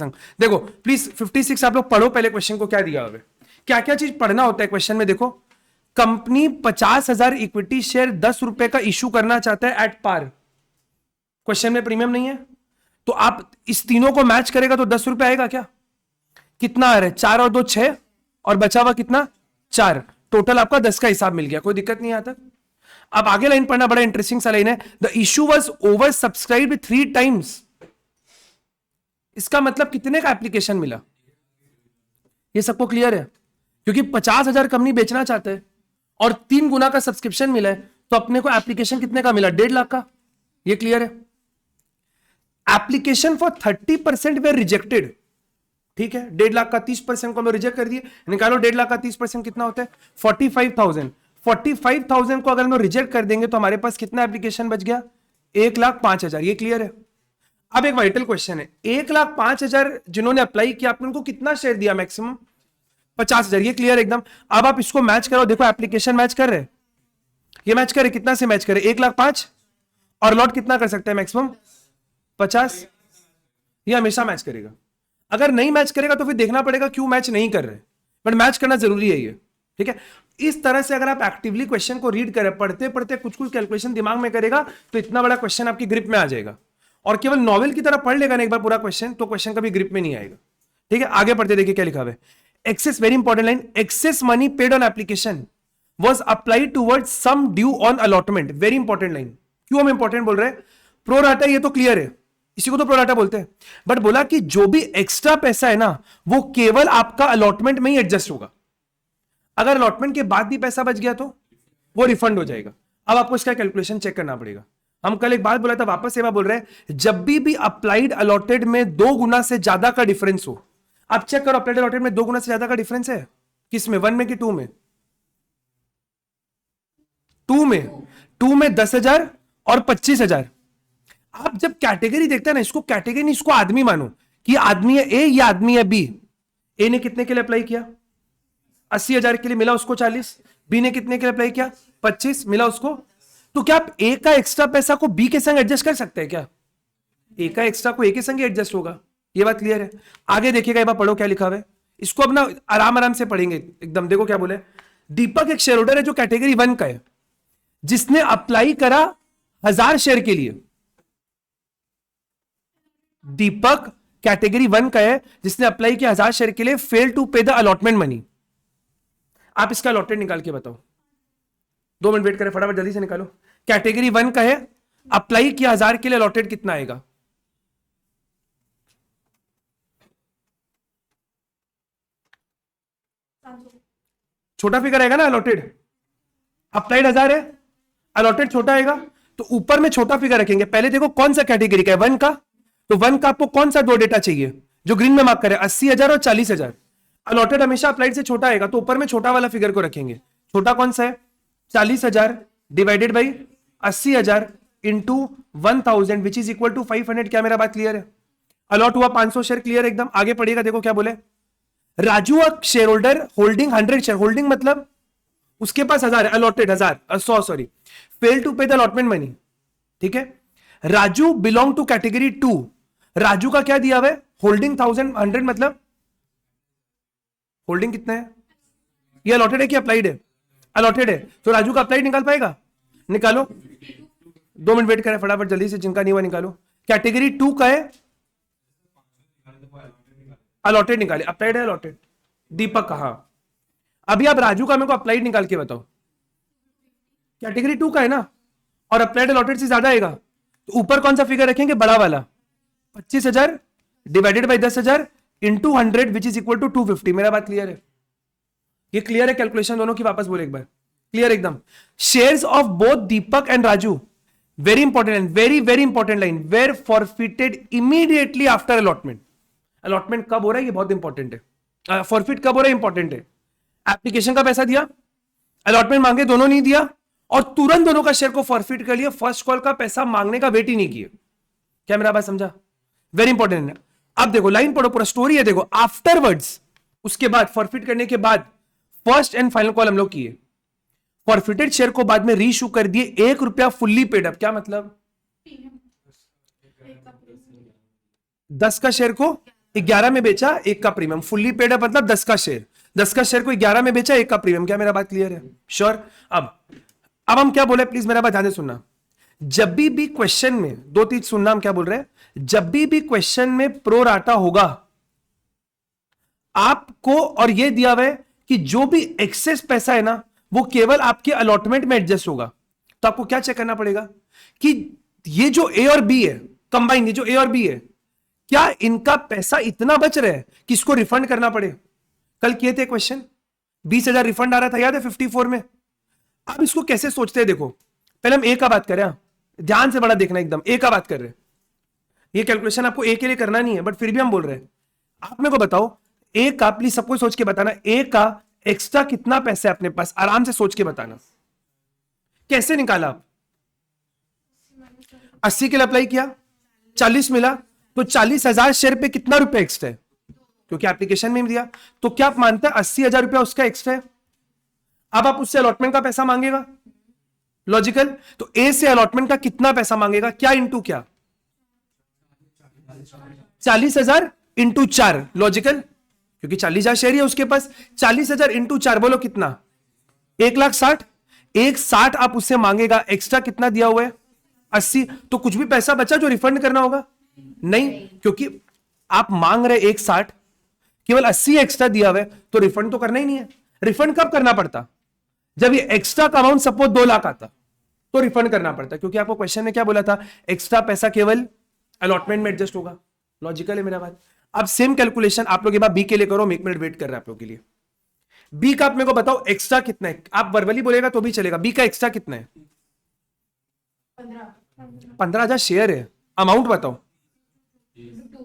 देखो प्लीज 56 आप लोग पढ़ो पहले क्वेश्चन को क्या दिया हुआ है, क्या क्या चीज पढ़ना होता है क्वेश्चन में। देखो कंपनी 50,000 इक्विटी शेयर 10 रुपए का इशू करना चाहता है एट पार। क्वेश्चन में प्रीमियम नहीं है तो आप इस तीनों को मैच करेगा तो 10 रुपए आएगा क्या? कितना आ रहा है? 4 और 2 6 और बचा हुआ कितना? 4। टोटल आपका 10 का हिसाब मिल गया, कोई दिक्कत नहीं आता। अब आगे लाइन पढ़ना, बड़ा इंटरेस्टिंग सा लाइन है। The issue was over subscribed 3 times. इसका मतलब कितने का एप्लीकेशन मिला? ये सबको क्लियर है? क्योंकि 50,000 कंपनी बेचना चाहते हैं और 3 गुना का सब्सक्रिप्शन मिला है तो अपने को एप्लीकेशन कितने का मिला? 1.5 लाख का। ये क्लियर है? Application for 30% were rejected. ठीक है, 1.5 लाख का 30% को हम रिजेक्ट कर दिए। निकालो 1.5 लाख का 30% कितना होता है? 45,000। 45,000 को अगर हम रिजेक्ट कर देंगे तो हमारे पास कितना एप्लीकेशन बच गया? 1,05,000। ये क्लियर है? अब एक वाइटल क्वेश्चन है, 1,05,000 जिन्होंने अप्लाई किया आपने उनको कितना शेयर दिया? मैक्सिमम 50,000। ये क्लियर एकदम? अब आप इसको मैच करो, देखो एप्लीकेशन मैच कर रहे, ये मैच करे, कितना से मैच करे? 1,05,000 और लॉट कितना कर सकता है? मैक्सिमम 50। ये हमेशा मैच करेगा। अगर नहीं मैच करेगा तो फिर देखना पड़ेगा क्यों मैच नहीं कर रहे, बट मैच करना जरूरी है ये। ठीक है, इस तरह से अगर आप एक्टिवली क्वेश्चन को रीड करें, पढ़ते पढ़ते कुछ कुछ कैलकुलेशन दिमाग में करेगा तो इतना बड़ा क्वेश्चन आपकी ग्रिप में आ जाएगा। और केवल नॉवेल की तरह पढ़ लेगा ना एक बार पूरा क्वेश्चन तो क्वेश्चन कभी ग्रिप में नहीं आएगा। ठीक है, आगे पढ़ते देखिए क्या लिखा हुआ है। Excess, very important line, excess money paid on application was applied towards sum due on allotment. Very important line. क्यों हम इंपॉर्टेंट बोल रहे हैं? प्रोराटा, ये तो क्लियर है, इसी को तो प्रोराटा बोलते हैं, बट बोला कि जो भी एक्स्ट्रा पैसा है ना वो केवल आपका अलॉटमेंट में ही एडजस्ट होगा। अगर अलॉटमेंट के बाद भी पैसा बच गया तो वो रिफंड हो जाएगा। अब आपको इसका कैलकुलेशन चेक करना पड़ेगा। हम कल एक बात बोला था, वापस सेवा बोल रहे हैं, जब भी अप्लाइड अलॉटेड में 2 गुना से ज्यादा का डिफरेंस हो, आप चेक करो अप्लाइड अलॉटेड में 2 गुना से ज्यादा का डिफरेंस है किस में? 1 में कि 2 में? 2 में। 2 में 10,000 और 25,000। आप जब कैटेगरी देखते हैं ना, इसको कैटेगरी नहीं, इसको आदमी मानो कि आदमी है ए या आदमी है बी। ए ने कितने के लिए अप्लाई किया? 80,000 के लिए, मिला उसको 40। बी ने कितने के लिए अप्लाई किया? 25, मिला उसको। तो क्या आप ए का एक्स्ट्रा पैसा को बी के संग एडजस्ट कर सकते हैं क्या? ए का एक्स्ट्रा को ए के संग एडजस्ट होगा। ये बात क्लियर है? आगे देखिएगा, एक बार पढ़ो क्या लिखा हुआ है। इसको अपना आराम आराम से पढ़ेंगे एकदम। देखो क्या बोले, दीपक एक शेयर होल्डर है जो कैटेगरी 1 का है, जिसने अप्लाई करा 1000 शेयर के लिए। दीपक कैटेगरी 1 का है जिसने अप्लाई किया 1000 शेयर के लिए, fail to pay the allotment money. आप इसका अलॉटेड निकाल के बताओ। 2 मिनट वेट करें, फटाफट जल्दी से निकालो। कैटेगरी 1 का है, अप्लाई किया 1000 के लिए, अलॉटेड कितना आएगा? छोटा फिगर आएगा ना अलॉटेड। अप्लाइड 1000 है, अलॉटेड छोटा आएगा, तो ऊपर में छोटा फिगर रखेंगे। पहले देखो कौन सा कैटेगरी का है? 1 का। तो 1 का आपको कौन सा 2 डेटा चाहिए जो ग्रीन में मार्क करे? 80,000 और 40,000। अलॉटेड हमेशा अप्लाइड से छोटा आएगा तो ऊपर में छोटा वाला फिगर को रखेंगे। छोटा कौन सा है? 40,000 divided by 80,000 into 1,000 which is equal to 500। क्या मेरा बात क्लियर है? अलॉट हुआ 500 शेयर, क्लियर एकदम? आगे पढ़िएगा, देखो क्या बोले। Raju a share holder holding 100 share, holding मतलब उसके पास 1000 है, allotted 1000, 100 sorry, fail to pay the allotment money. ठीक है, Raju belong to category 2। Raju का क्या दिया हुआ है? होल्डिंग 100 मतलब होल्डिंग कितना है? ये अलॉटेड है कि अप्लाइड है? अलॉटेड है, तो राजू का अप्लाइड निकाल पाएगा? निकालो। 2 मिनट वेट करें फटाफट जल्दी से, जिनका नहीं हुआ निकालो। कैटेगरी 2 का है, अलॉटेड निकाले। अप्लाइड है, अलॉटेड? दीपक कहा। अभी आप राजू का मेरे को अप्लाइड निकाल के बताओ। कैटेगरी 2 का है ना, और अप्लाइड अलॉटेड से ज्यादा आएगा तो ऊपर कौन सा फिगर रखेंगे? बड़ा वाला। 25,000 divided by 10,000 into 100 which is equal to 250। मेरा बात क्लियर है? ये क्लियर है? कैलकुलेशन दोनों की वापस बोले एक बार, क्लियर एकदम? Shares of both Deepak and Raju, very important line, very very important line, were forfeited immediately after allotment. Allotment कब हो रहा है ये बहुत इंपॉर्टेंट है। फॉरफिट कब हो रहा है इंपॉर्टेंट है। एप्लीकेशन का पैसा दिया, अलॉटमेंट मांगे, दोनों नहीं दिया, और तुरंत दोनों का शेयर को फॉरफिट कर लिया, फर्स्ट कॉल का पैसा मांगने का वेट ही नहीं किया। क्या मेरा बात समझा? वेरी इंपॉर्टेंट है। अब देखो लाइन पढ़ो, पूरा स्टोरी है देखो। आफ्टरवर्ड्स, उसके बाद फॉरफिट करने के बाद फर्स्ट एंड फाइनल कॉल हम लोग किए, फॉरफिटेड शेयर को बाद में रीइश्यू कर दिए, 1 रुपया फुल्ली पेड अप। क्या मतलब? 10 का शेयर को 11 में बेचा, 1 का प्रीमियम, फुल्ली पेड है मतलब 10 का शेयर, 10 का शेयर को 11 में बेचा, 1 का प्रीमियम। क्या मेरा बात क्लियर है? श्योर। अब हम क्या बोले, प्लीज मेरा बात ध्यान से सुनना। जब भी क्वेश्चन में दो चीज सुनना, हम क्या बोल रहे हैं, जब भी क्वेश्चन में प्रो राटा होगा आपको, और ये दिया हुआ है कि जो भी एक्सेस पैसा है ना वो केवल आपके अलॉटमेंट में एडजस्ट होगा, तो आपको क्या चेक करना पड़ेगा कि ये जो ए और बी है कंबाइन, ये जो ए और बी है, क्या इनका पैसा इतना बच रहा है कि इसको रिफंड करना पड़े। कल किए थे क्वेश्चन, 20,000 रिफंड आ रहा था, याद है 54 में। अब इसको कैसे सोचते हैं, देखो पहले हम ए का बात करें, ध्यान से बड़ा देखना, एकदम ए का बात कर रहे हैं। ये कैलकुलेशन आपको ए के लिए करना नहीं है, बट फिर भी हम बोल रहे हैं। आप मेरे को बताओ ए का, प्लीज सबको सोच के बताना, ए का एक्स्ट्रा कितना पैसा है अपने पास, आराम से सोच के बताना। कैसे निकाला आप? 80 के लिए अप्लाई किया, 40 मिला, तो 40,000 शेयर पे कितना रुपए एक्स्ट्रा है, क्योंकि एप्लीकेशन में दिया। तो क्या आप मानते हैं 80,000 रुपया उसका एक्स्ट्रा है? अब आप उससे अलॉटमेंट का पैसा मांगेगा, लॉजिकल। तो ए से अलॉटमेंट का कितना पैसा मांगेगा, क्या इंटू क्या, 40,000 इंटू 4, लॉजिकल, क्योंकि 40,000 शेयर है उसके पास। 40,000 इंटू 4 बोलो कितना, 1,60,000। 1,60,000 आप उससे मांगेगा, एक्स्ट्रा कितना दिया हुआ है, 80। तो कुछ भी पैसा बचा जो रिफंड करना होगा? नहीं, क्योंकि आप मांग रहे 1,60,000, केवल 80 एक्स्ट्रा दिया हुआ है, तो रिफंड तो करना ही नहीं है। रिफंड कब करना पड़ता, जब ये एक्स्ट्रा का अमाउंट सपोज 2 लाख आता, तो रिफंड करना पड़ता, क्योंकि आपको क्वेश्चन में क्या बोला था, एक्स्ट्रा पैसा केवल अलॉटमेंट में एडजस्ट होगा। लॉजिकल है मेरा बात। अब सेम कैलकुलेशन आप लोग ये बात बी के लिए करो, हम 1 मिनट वेट कर रहे हैं आप लोग के लिए। बी का आप मेरे को बताओ एक्स्ट्रा कितना है, आप वर्बली बोलेगा तो भी चलेगा। बी का एक्स्ट्रा कितना है? 15,000 शेयर है, अमाउंट बताओ,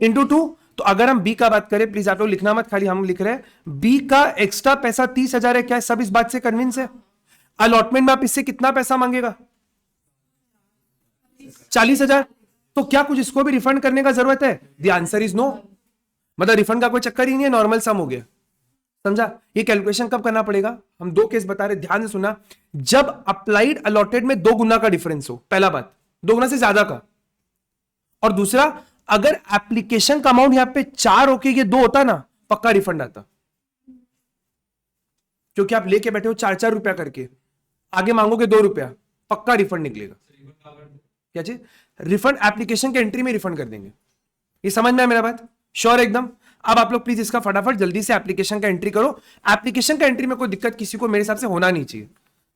इंटू 2। तो अगर हम बी का बात करें, प्लीज आप लोग लिखना मत, खाली हम लिख रहे हैं, बी का एक्स्ट्रा पैसा 30,000 है। क्या है, सब इस बात से कन्विंस है? अलॉटमेंट में आप इससे कितना पैसा मांगेगा, 40,000। तो क्या कुछ इसको भी रिफंड करने का जरूरत है? The answer is no. मतलब रिफंड का कोई चक्कर ही नहीं है, नॉर्मल सम हो गया। समझा? ये कैलकुलेशन कब करना पड़ेगा, हम 2 केस बता रहे, ध्यान से सुना। जब अप्लाइड अलॉटेड में 2 गुना का डिफरेंस हो, पहला बात, 2 गुना से ज्यादा का, और दूसरा अगर एप्लीकेशन का अमाउंट यहां पे 4 होके ये 2 होता ना, पक्का रिफंड आता, क्योंकि आप लेके बैठे हो 4-4 रुपया करके, आगे मांगोगे 2 रुपया, पक्का रिफंड निकलेगा। क्या चीज? रिफंड एप्लीकेशन के एंट्री में रिफंड कर देंगे। ये समझ में है मेरा बात? श्योर एकदम। अब आप लोग प्लीज इसका फटाफट जल्दी से एप्लीकेशन का एंट्री करो। एप्लीकेशन का एंट्री में कोई दिक्कत किसी को मेरे हिसाब से होना नहीं चाहिए।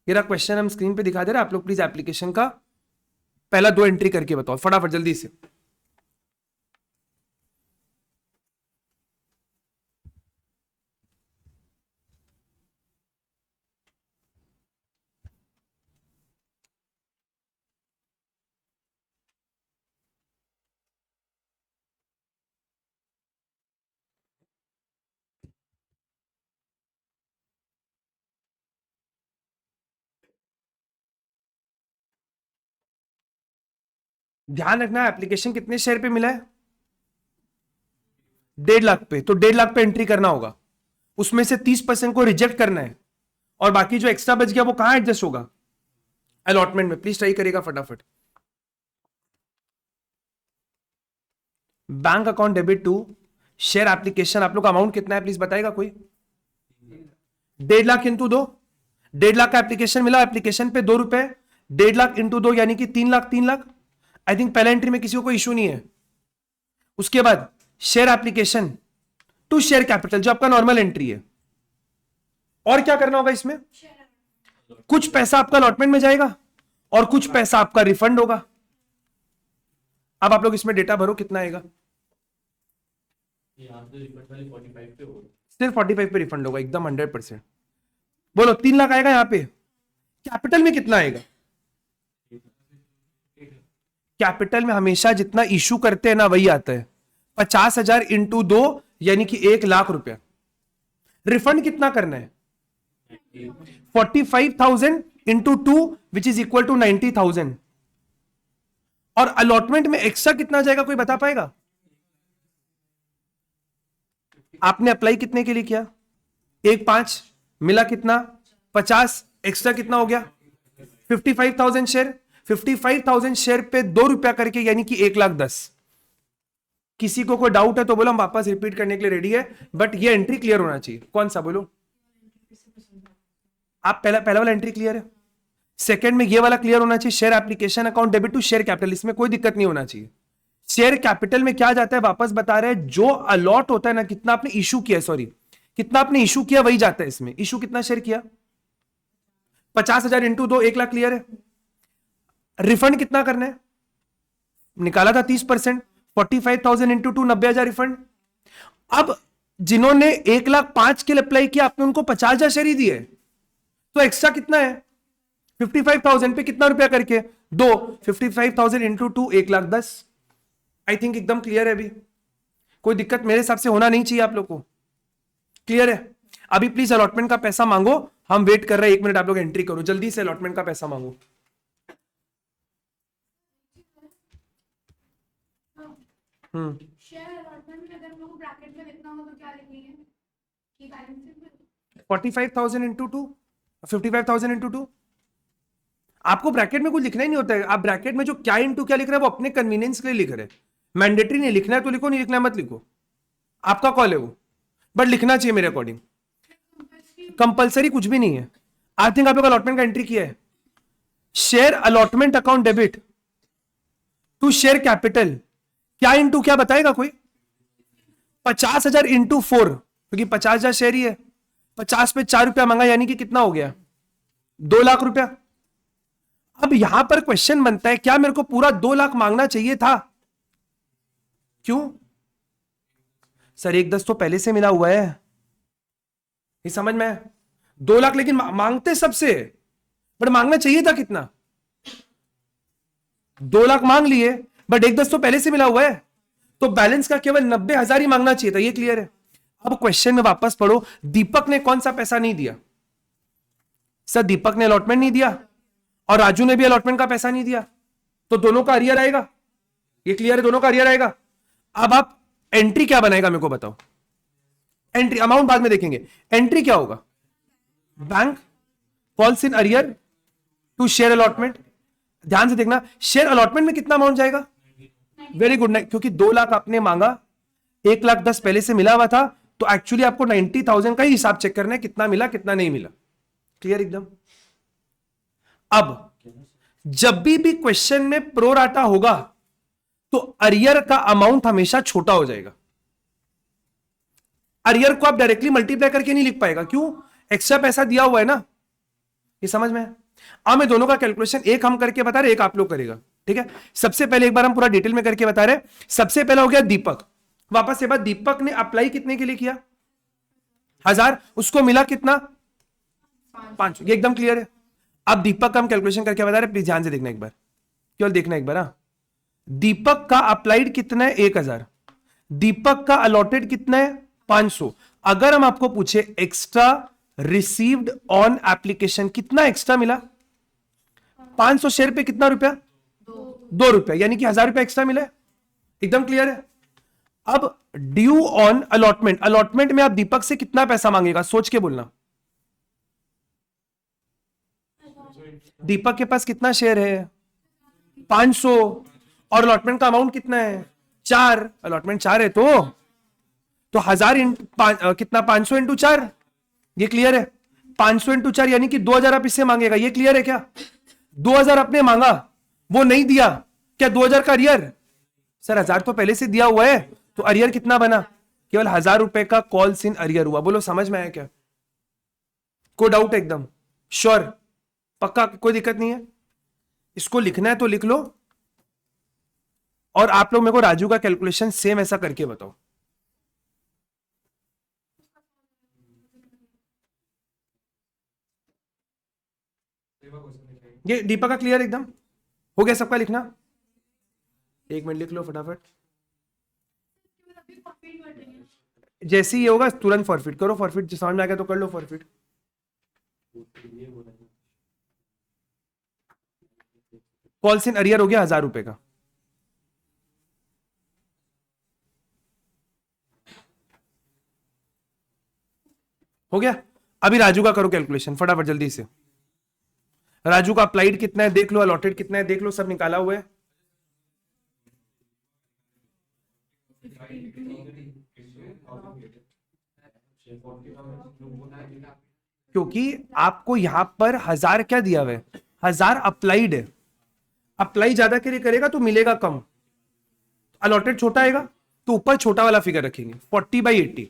मेरा क्वेश्चन हम स्क्रीन पे दिखा दे रहे हैं, आप लोग प्लीज एप्लीकेशन का पहला 2 एंट्री करके बताओ फटाफट जल्दी से। ध्यान रखना, एप्लीकेशन कितने शेयर पे मिला है, 1.5 लाख पे, तो 1.5 लाख पे एंट्री करना होगा, उसमें से 30% को रिजेक्ट करना है, और बाकी जो एक्स्ट्रा बच गया वो कहां एडजस्ट होगा, अलॉटमेंट में। प्लीज ट्राई करेगा फटाफट। Bank account debit to share application, आप लोग का अमाउंट कितना है प्लीज बताएगा कोई? 1.5 लाख इंटू 2, 1.5 लाख का एप्लीकेशन मिला, एप्लीकेशन पे 2 रुपए, 1.5 लाख इंटू 2 यानी कि 3 लाख, 3 लाख। आई थिंक पहला एंट्री में किसी को कोई इशू नहीं है। उसके बाद share application to share capital, जो आपका नॉर्मल एंट्री है। और क्या करना होगा इसमें, कुछ पैसा आपका अलॉटमेंट में जाएगा और कुछ पैसा आपका रिफंड होगा। अब आप लोग इसमें डेटा भरो कितना आएगा, सिर्फ 45 पे रिफंड होगा, एकदम 100%। बोलो 3 लाख आएगा यहाँ पे, कैपिटल में कितना आएगा? कैपिटल में हमेशा जितना इशू करते हैं ना वही आता है, 50,000 इंटू 2 यानी कि 1 लाख रुपया। रिफंड कितना करना है, 45,000 into 2 which is equal to 90,000। और अलॉटमेंट में एक्स्ट्रा कितना जाएगा कोई बता पाएगा? आपने अप्लाई कितने के लिए किया, 1.5 मिला कितना, 50, एक्स्ट्रा कितना हो गया 55,000 शेयर। 55,000 शेयर पे 2 रुपया करके यानी कि 1,10,000। किसी को कोई डाउट है तो बोलो, हम वापस रिपीट करने के लिए रेडी है, बट ये एंट्री क्लियर होना चाहिए। कौन सा बोलो? आप पहला पहला वाला एंट्री क्लियर है, सेकंड में ये वाला क्लियर होना चाहिए, share application account debit to share capital, इसमें कोई दिक्कत नहीं होना चाहिए। शेयर कैपिटल में क्या जाता है, वापस बता रहे हैं, जो अलॉट होता है ना, कितना आपने इशू किया, सॉरी कितना आपने इशू किया वही जाता है इसमें। इशू कितना शेयर किया, 50,000 इंटू 2, 1 लाख, क्लियर है। रिफंड कितना करना है, निकाला था 30%, 45,000 इंटू 2, 90,000 रिफंड। अब जिन्होंने 1,05,000 के लिए अप्लाई किया, आपने उनको 50,000 शेयर ही दिए, तो एक्स्ट्रा कितना है 55,000 पे कितना रुपया करके, 2, 55,000 इंटू 2, 1,10,000। आई थिंक एकदम क्लियर है। अभी कोई दिक्कत मेरे हिसाब से होना नहीं चाहिए आप लोग को, क्लियर है। अभी प्लीज अलॉटमेंट का पैसा मांगो, हम वेट कर रहे हैं, 1 मिनट आप लोग एंट्री करो, जल्दी से अलॉटमेंट का पैसा मांगो। शेयर अलॉटमेंट में अगर हम लोग ब्रैकेट में लिखना हो तो क्या लिखेंगे कि बैलेंस शीट में 45,000 इंटू 2, 55,000 इंटू 2। आपको ब्रैकेट में कुछ लिखना ही नहीं होता है, आप ब्रैकेट में जो क्या इंटू क्या लिख रहे हैं वो अपने कन्वीनियंस के लिए लिख रहे हैं, मैंडेटरी नहीं, लिखना है तो लिखो, नहीं लिखना है मत लिखो, आपका कॉल है वो, बट लिखना चाहिए मेरे अकॉर्डिंग। कंपलसरी कुछ भी नहीं है। आई थिंक आप लोग अलॉटमेंट का एंट्री किया है, share allotment account debit to share capital, क्या इंटू क्या बताएगा कोई, 50,000 इंटू 4, क्योंकि 50,000 शेयर ही है, 50 पे 4 रुपया मांगा, यानी कि कितना हो गया 2 लाख रुपया। अब यहां पर क्वेश्चन बनता है, क्या मेरे को पूरा 2 लाख मांगना चाहिए था? क्यों सर, 1,10 तो पहले से मिला हुआ है, ये समझ में, 2 लाख लेकिन मांगते सबसे, बट मांगना चाहिए था कितना, 2 लाख मांग लिए, बट 1,10 तो पहले से मिला हुआ है, तो बैलेंस का केवल 90,000 ही मांगना चाहिए था, ये क्लियर है। अब क्वेश्चन में वापस पढ़ो, दीपक ने कौन सा पैसा नहीं दिया, सर दीपक ने अलॉटमेंट नहीं दिया और राजू ने भी अलॉटमेंट का पैसा नहीं दिया, तो दोनों का अरियर आएगा, ये क्लियर है, दोनों का अरियर आएगा। अब आप एंट्री क्या बनाएगा मेरे को बताओ, एंट्री अमाउंट बाद में देखेंगे, एंट्री क्या होगा, bank calls in arrear to share allotment. ध्यान से देखना, शेयर अलॉटमेंट में कितना अमाउंट जाएगा, वेरी गुड, क्योंकि 2 लाख आपने मांगा, 1,10,000 पहले से मिला हुआ था, तो एक्चुअली आपको 90,000 का ही हिसाब चेक करना है, कितना मिला कितना नहीं मिला, क्लियर एकदम। अब जब भी क्वेश्चन में प्रोराटा होगा तो अरियर का अमाउंट हमेशा छोटा हो जाएगा, अरियर को आप डायरेक्टली मल्टीप्लाई करके नहीं लिख पाएगा, क्यों, एक्स्ट्रा पैसा दिया हुआ है ना, ये समझ में। अब मैं दोनों का कैलकुलेशन, एक हम करके बता रहे, एक आप लोग करेगा, ठीक है। सबसे पहले एक बार हम पूरा डिटेल में करके बता रहे, सबसे पहला हो गया दीपक, वापस से बात, दीपक ने अप्लाई कितने के लिए किया, 1,000, उसको मिला कितना 5, ये एकदम क्लियर है। अब दीपक का हम कैलकुलेशन करके बता रहे, प्लीज ध्यान से देखना एक बार, केवल देखना एक बार। दीपक का अप्लाइड कितना है 1,000, दीपक का अलॉटेड कितना है 500। अगर हम आपको पूछे एक्स्ट्रा रिसीव्ड ऑन एप्लीकेशन, कितना एक्स्ट्रा मिला, 500 शेयर पे कितना रुपया, 2 रुपया, यानी कि 1,000 रुपया एक्स्ट्रा मिला, एकदम क्लियर है। अब ड्यू ऑन अलॉटमेंट, अलॉटमेंट में आप दीपक से कितना पैसा मांगेगा, सोच के बोलना। दीपक के पास कितना शेयर है 500, और अलॉटमेंट का अमाउंट कितना है 4, अलॉटमेंट 4 है, तो 1,000 कितना 500 इंटू 4, ये क्लियर है। 500 इंटू 4 यानी कि 2,000 आप इससे मांगेगा, ये क्लियर है क्या। 2,000 आपने मांगा, वो नहीं दिया, क्या 2,000 का अरियर, सर 1,000 तो पहले से दिया हुआ है, तो अरियर कितना बना, केवल 1,000 रुपए का कॉल्स इन अरियर हुआ। बोलो समझ में आया क्या, कोई डाउट है, एकदम श्योर, पक्का, कोई दिक्कत नहीं है। इसको लिखना है तो लिख लो, और आप लोग मेरे को राजू का कैलकुलेशन सेम ऐसा करके बताओ। ये दीपक का क्लियर एकदम हो गया, सबका लिखना, 1 मिनट लिख लो फटाफट, जैसे ही ये होगा तुरंत फॉरफिट करो, फॉरफिट समझ में आ गया तो कर लो फॉरफिट। कॉल्स इन अरियर हो गया 1,000 रुपए का, हो गया। अभी राजू का करो कैलकुलेशन फटाफट जल्दी से, राजू का अप्लाइड कितना है देख लो, अलॉटेड कितना है देख लो, सब निकाला हुआ है। क्योंकि आपको यहां पर 1000 क्या दिया हुआ है, 1000 अप्लाइड है। अप्लाई ज्यादा के लिए करेगा तो मिलेगा कम, अलॉटेड छोटा आएगा तो ऊपर छोटा वाला फिगर रखेंगे 40/80।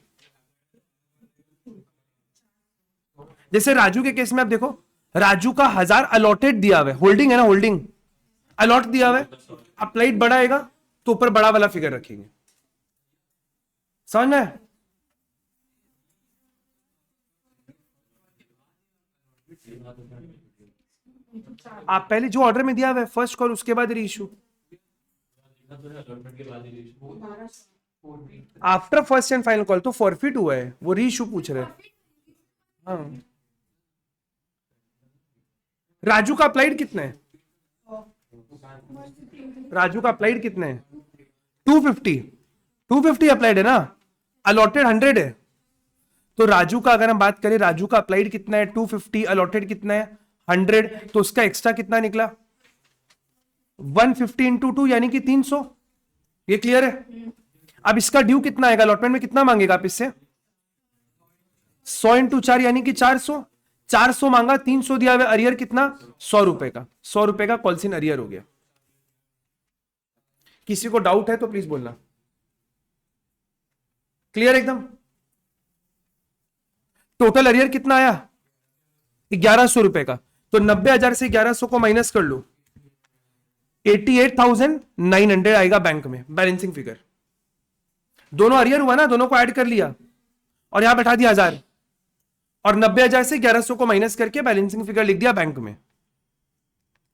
जैसे राजू के केस में आप देखो, राजू का 1000 अलॉटेड दिया हुआ है, होल्डिंग है ना, होल्डिंग अलॉट दिया हुआ है, अप्लाइड बड़ा आएगा तो ऊपर बड़ा वाला फिगर रखेंगे। समझ में? आप पहले जो ऑर्डर में दिया हुआ है फर्स्ट कॉल, उसके बाद री issue, after first and final call तो फॉरफिट हुआ है, वो री इशू पूछ रहे हैं। हाँ, राजू का अप्लाइड कितना है, राजू का अप्लाइड कितना है 250 अप्लाइड है ना, अलॉटेड 100 है। तो राजू का अगर हम बात करें, राजू का अप्लाइड कितना है 250, अलॉटेड कितना है 100, तो उसका एक्स्ट्रा कितना निकला 150 इंटू 2 यानी कि 300। ये क्लियर है? अब इसका ड्यू कितना आएगा, अलॉटमेंट में कितना मांगेगा आप इससे, 100 इंटू 4 यानी कि 400, 400 मांगा, 300 दिया हुआ, अरियर कितना 100 रुपए का, 100 रुपए का कॉल्सिन अरियर हो गया। किसी को डाउट है तो प्लीज बोलना। क्लियर एकदम? टोटल अरियर कितना आया 1100 रुपए का, तो 90,000 से 1100 को माइनस कर लो, 88,900 आएगा बैंक में बैलेंसिंग फिगर। दोनों अरियर हुआ ना, दोनों को ऐड कर लिया और यहां बैठा दिया 1000, और 90,000 से 1100 को माइनस करके बैलेंसिंग फिगर लिख दिया बैंक में।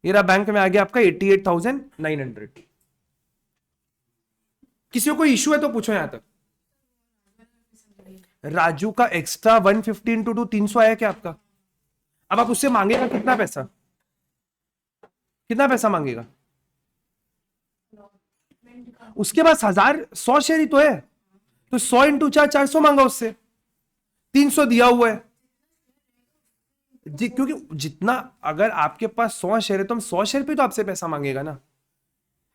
ये रहा बैंक में आ गया आपका 88,900। किसी को कोई इशू है तो पूछो यहां तक। राजू का एक्स्ट्रा 150 इंटू 2 300 आया क्या आपका? अब आप उससे मांगेगा कितना पैसा, कितना पैसा मांगेगा? उसके पास 100 शेयर ही तो है, तो 100 इंटू 4 400 मांगा उससे, 300 दिया हुआ है जी। क्योंकि जितना, अगर आपके पास 100 शेयर है तो हम 100 शेयर पे तो आपसे पैसा मांगेगा ना।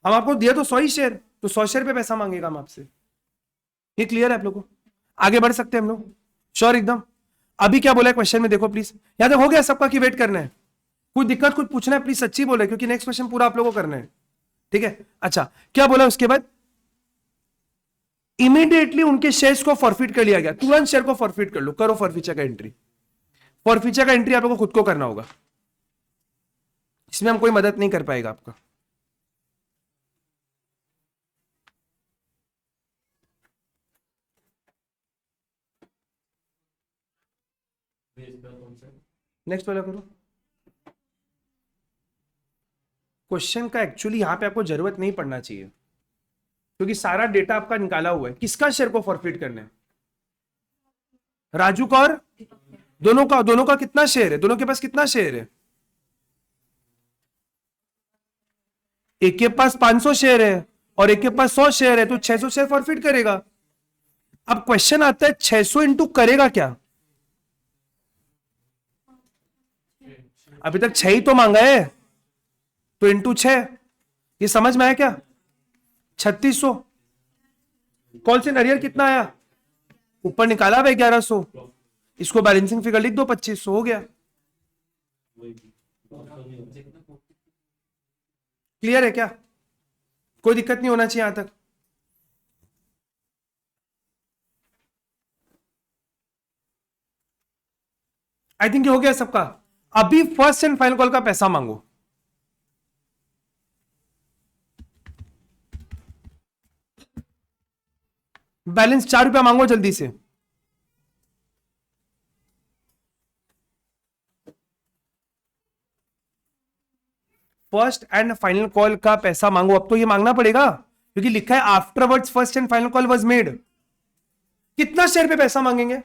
हम आपको दिया तो 100 ही शेयर, तो 100 शेयर पे पैसा मांगेगा हम आपसे। ये क्लियर है आप लोगों को? आगे बढ़ सकते हैं हम लोग? श्योर एकदम? अभी क्या बोला है क्वेश्चन में देखो प्लीज, याद हो गया सबका कि वेट करना है, कोई दिक्कत कुछ पूछना है प्लीज सच्ची बोले, क्योंकि नेक्स्ट क्वेश्चन पूरा आप लोगों को करना है। ठीक है, अच्छा क्या बोला उसके बाद, इमीडिएटली उनके शेयर्स को फॉरफिट कर लिया गया, तुरंत शेयर को फॉरफिट कर लो, करो फॉरफीचर का एंट्री। फॉरफीचर का एंट्री आप लोगों को खुद को करना होगा, इसमें हम कोई मदद नहीं कर पाएगा आपका। नेक्स्ट वाला करो। क्वेश्चन का एक्चुअली यहां पे आपको जरूरत नहीं पड़ना चाहिए, क्योंकि सारा डेटा आपका निकाला हुआ है। किसका शेयर को फॉरफिट करना है, राजू का और दोनों का कितना शेयर है, दोनों के पास कितना शेयर है, एक के पास 500 शेयर है और एक के पास 100 शेयर है, तो 600 शेयर फॉरफिट करेगा। अब क्वेश्चन आता है 600 इंटू करेगा क्या, अभी तक 6 ही तो मांगा है, तो इंटू 6, ये समझ में आया क्या, 3600। कॉल से अरियर कितना आया, ऊपर निकाला भाई 1100, इसको बैलेंसिंग फिगर लिख दो 2500, हो गया। क्लियर है क्या? कोई दिक्कत नहीं होना चाहिए यहां तक। आई थिंक ये हो गया सबका। अभी फर्स्ट एंड फाइनल कॉल का पैसा मांगो। बैलेंस 4 रुपया मांगो जल्दी से। फर्स्ट एंड फाइनल कॉल का पैसा मांगो, अब तो ये मांगना पड़ेगा क्योंकि लिखा है afterwards first and final call was made. कितना शेयर पे पैसा मांगेंगे?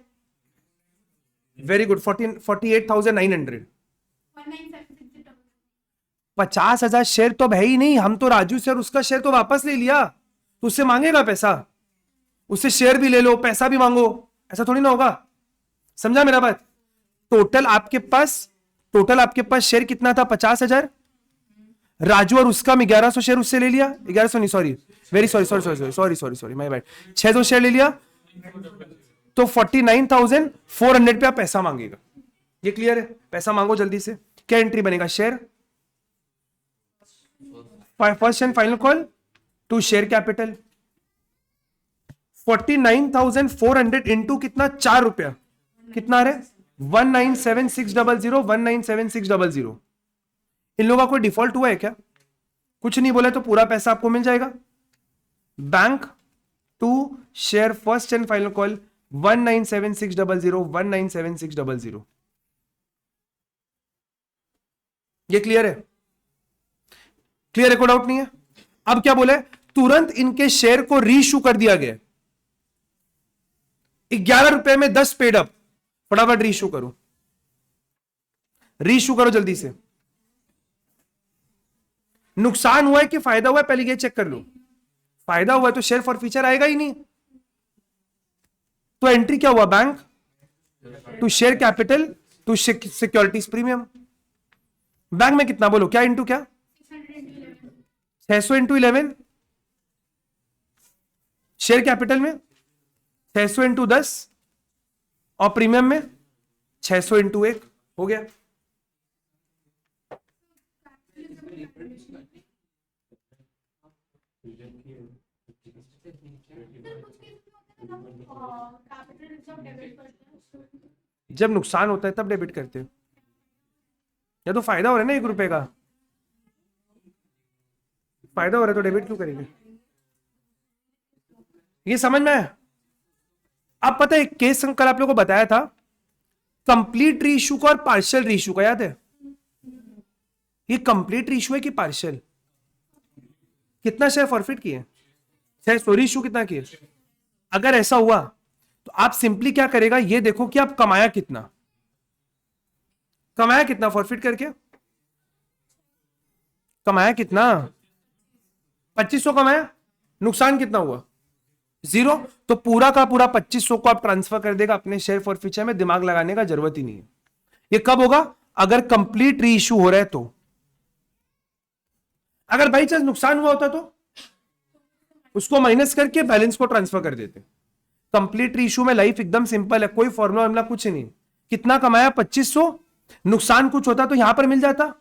Very good, 48,900। 50,000 शेयर तो अब है ही नहीं, हम तो राजू से और उसका शेयर तो वापस ले लिया, तो उससे मांगेगा पैसा, उससे शेयर भी ले लो पैसा भी मांगो, ऐसा थोड़ी ना होगा। समझा मेरा बात? टोटल आपके पास शेयर कितना था, 50,000। राजू और उसका में 1100 शेयर उससे ले लिया, 1100 नहीं, sorry, very sorry my bad, 600 share ले लिया। तो 49,400 पे आप पैसा मांगेगा। ये क्लियर है? पैसा मांगो जल्दी से। क्या एंट्री बनेगा? Share first and final call to share capital. 49,400 into कितना? 4 रुपया। कितना आ रहा है? 197600 197600। इन लोगों का कोई डिफॉल्ट हुआ है क्या? कुछ नहीं बोला तो पूरा पैसा आपको मिल जाएगा। Bank to share first and final call 197600 197600। ये क्लियर है? क्लियर है? कोई डाउट नहीं है? अब क्या बोले? तुरंत इनके शेयर को रीइश्यू कर दिया गया। 11 रुपए में 10 पेड अप। फटाफट रीइश्यू करो, रीइश्यू करो जल्दी से। नुकसान हुआ है कि फायदा हुआ है? पहले ये चेक कर लो। फायदा हुआ है तो शेयर फॉर फ्यूचर आएगा ही नहीं। तो एंट्री क्या हुआ? Bank to share capital to securities premium. बैंक में कितना बोलो? क्या इंटू क्या? 600 इंटू 11। शेयर कैपिटल में 600 इंटू 10 और प्रीमियम में 600 इंटू 1 हो गया। जब नुकसान होता है तब डेबिट करते हो, या तो फायदा हो रहा है ना 1 रुपए का, फायदा हो रहा है तो डेबिट क्यों करेंगे? ये समझ में आया? अब पता है केस कल आप लोगों को बताया था कंप्लीट रीइश्यू का और पार्शियल रीइश्यू का, याद है? ये कंप्लीट रीइश्यू है कि पार्शियल? कितना शेयर फॉरफिट किए? शेयर रीइश्यू कितना किए? अगर ऐसा हुआ तो आप सिंपली क्या करेगा, ये देखो कि आप कमाया कितना, कमाया कितना फॉरफिट करके, कमाया कितना? 2500 कमाया, नुकसान कितना हुआ? 0। तो पूरा का पूरा 2500 को आप ट्रांसफर कर देगा अपने शेयर फॉर फ्यूचर में, दिमाग लगाने का जरूरत ही नहीं है। ये कब होगा? अगर कंप्लीट री इश्यू हो रहा है तो। अगर बाई चांस नुकसान हुआ होता तो उसको माइनस करके बैलेंस को ट्रांसफर कर देते। कंप्लीट री इश्यू में लाइफ एकदम सिंपल है, कोई फॉर्मूला वॉर्मूला कुछ नहीं। कितना कमाया? 2500, नुकसान कुछ होता तो यहां पर मिल जाता,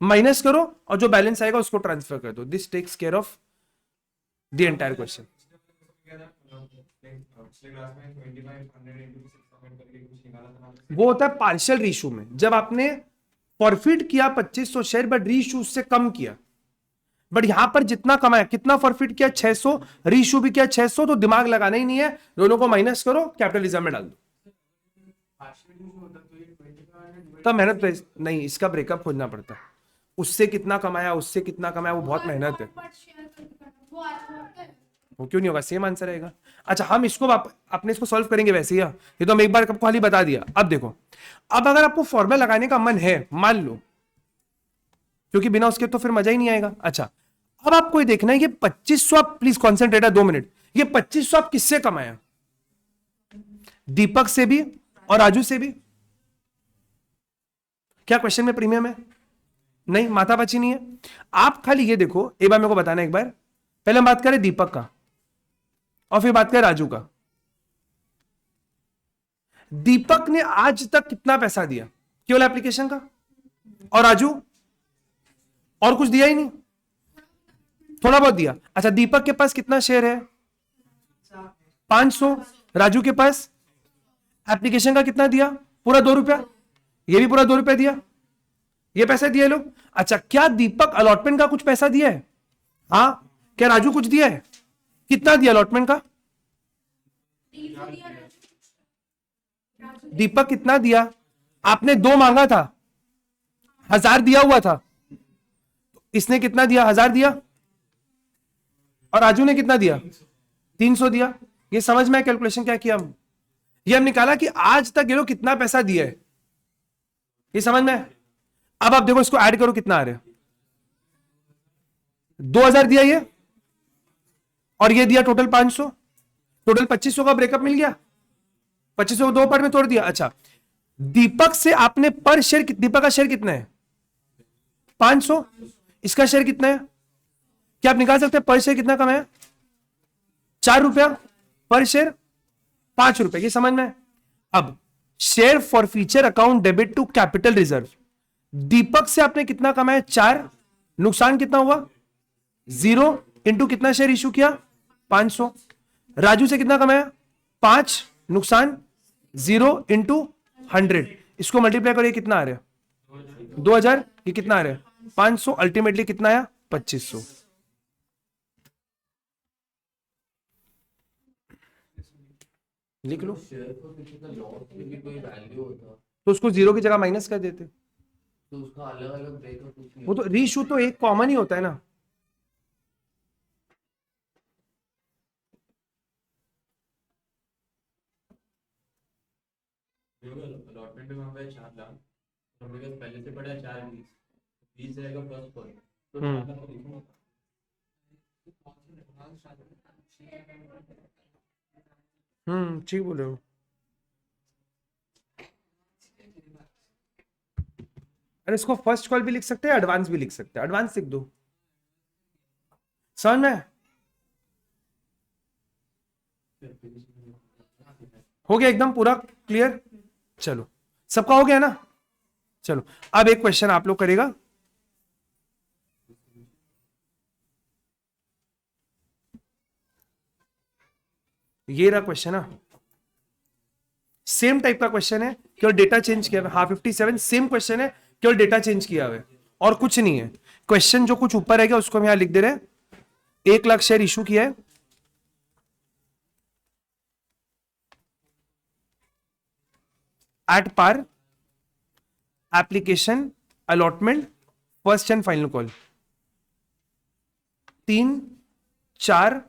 माइनस करो और जो बैलेंस आएगा उसको ट्रांसफर कर दो। This takes care of the entire question. वो होता है पार्शियल रीइश्यू में, जब आपने फॉरफिट किया 2500 शेयर बट रीइश्यू उससे कम किया। बट यहां पर जितना कमाया, कितना फॉरफिट किया? 600, रीइश्यू भी किया 600, तो दिमाग लगाना ही नहीं है, दोनों को माइनस करो, कैपिटलिज्म में डाल दो। तब मेहनत तो नहीं, इसका ब्रेकअप खोजना पड़ता। उससे कितना कमाया, उससे कितना कमाया, वो बहुत मेहनत है। वो क्यों नहीं होगा? सेम आंसर आएगा। अच्छा, हम इसको अपने इसको सॉल्व करेंगे वैसे ही। ये तो हम एक बार आपको खाली बता दिया। अब देखो, अब अगर आपको फॉर्मूला लगाने का मन है, मान लो, क्योंकि बिना उसके तो फिर मजा ही नहीं आएगा। अच्छा, अब आपको ये देखना है ये 2500, आप प्लीज कॉन्सेंट्रेट है 2 मिनट। ये 2500 आप किससे कमाया? दीपक से भी और राजू से भी। क्या क्वेश्चन में प्रीमियम है? नहीं, माथापच्ची नहीं है। आप खाली ये देखो, एक बार मेरे को बताना, एक बार पहले हम बात करें दीपक का और फिर बात करें राजू का। दीपक ने आज तक कितना पैसा दिया केवल एप्लीकेशन का? और राजू? और कुछ दिया ही नहीं, थोड़ा बहुत दिया। अच्छा, दीपक के पास कितना शेयर है? 500। राजू के पास एप्लीकेशन का कितना दिया? पूरा 2 रुपया। ये भी पूरा 2 रुपया दिया, ये पैसे दिए लोग। अच्छा, क्या दीपक अलॉटमेंट का कुछ पैसा दिया है? हाँ। क्या राजू कुछ दिया है? कितना दिया अलॉटमेंट का? दीपक कितना दिया? आपने 2 मांगा था, 1000 दिया हुआ था, इसने कितना दिया? 1000 दिया। और राजू ने कितना दिया? 300 दिया। ये समझ में कैलकुलेशन क्या किया हम? ये हम निकाला कि आज तक ये लोग कितना पैसा दिया है, ये समझ में। अब आप देखो, इसको ऐड करो, कितना आ रहा है? 2000 दिया ये, और ये दिया टोटल 500, टोटल 2500 का ब्रेकअप मिल गया। 2500 को 2 पार्ट में तोड़ दिया। अच्छा, दीपक से आपने पर शेयर, दीपक का शेयर कितना है? 500। इसका शेयर कितना है? क्या आप निकाल सकते हैं पर शेयर कितना कमाया? 4 रुपया पर शेयर। ₹5, ये समझ में है? अब share forfeiture account debit to capital reserve, Deepak से आपने कितना कमाया? 4, नुकसान कितना हुआ? 0 इंटू कितना शेयर इशू किया? 500। राजू से कितना कमाया? 5, नुकसान 0 इंटू 100, इसको मल्टीप्लाई करो, ये कितना आ रहा है? 2000, ये कितना आ रहा है? 500, अल्टीमेटली कितना आया? 2500। लिख लो, तो उसको 0 की जगह माइनस कर देते, तो उसका अलग अलग ब्रेकअप कुछ नहीं वो तो रीइशू तो एक कॉमन ही होता है ना। अलॉटमेंट में वहाँ पे 4 लाख, हमने कहा पहले से पड़ा 4 20 रहेगा प्लस पर, तो 4 लाख तो लिखूंगा। ठीक बोल रहे हो। अरे इसको फर्स्ट कॉल भी लिख सकते हैं, एडवांस भी लिख सकते हैं, एडवांस लिख दो, समझ में हो गया? एकदम पूरा क्लियर? चलो, सबका हो गया ना? चलो, अब एक क्वेश्चन आप लोग करेगा। ये रहा क्वेश्चन ना, सेम टाइप का क्वेश्चन है, केवल डेटा चेंज किया हुआ है। हाँ 57 सेम क्वेश्चन है, केवल डेटा चेंज किया हुआ है और कुछ नहीं है। क्वेश्चन जो कुछ ऊपर रहेगा उसको हम यहां लिख दे रहे हैं। 1 लाख शेयर इशू किया है, at par, application, allotment, first and final call, 3, 4,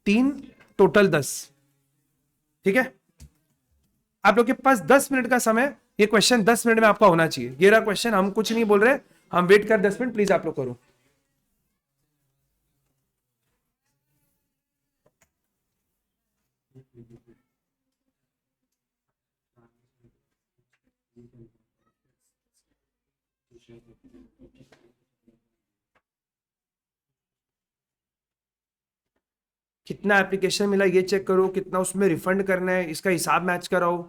3, total 10। ठीक है, आप लोग के पास 10 मिनट का समय, ये क्वेश्चन 10 मिनट में आपका होना चाहिए। ये रहा क्वेश्चन, हम कुछ नहीं बोल रहे, हम वेट कर 10 मिनट, प्लीज आप लोग करो। कितना एप्लीकेशन मिला ये चेक करो, कितना उसमें रिफंड करना है इसका हिसाब मैच कराओ।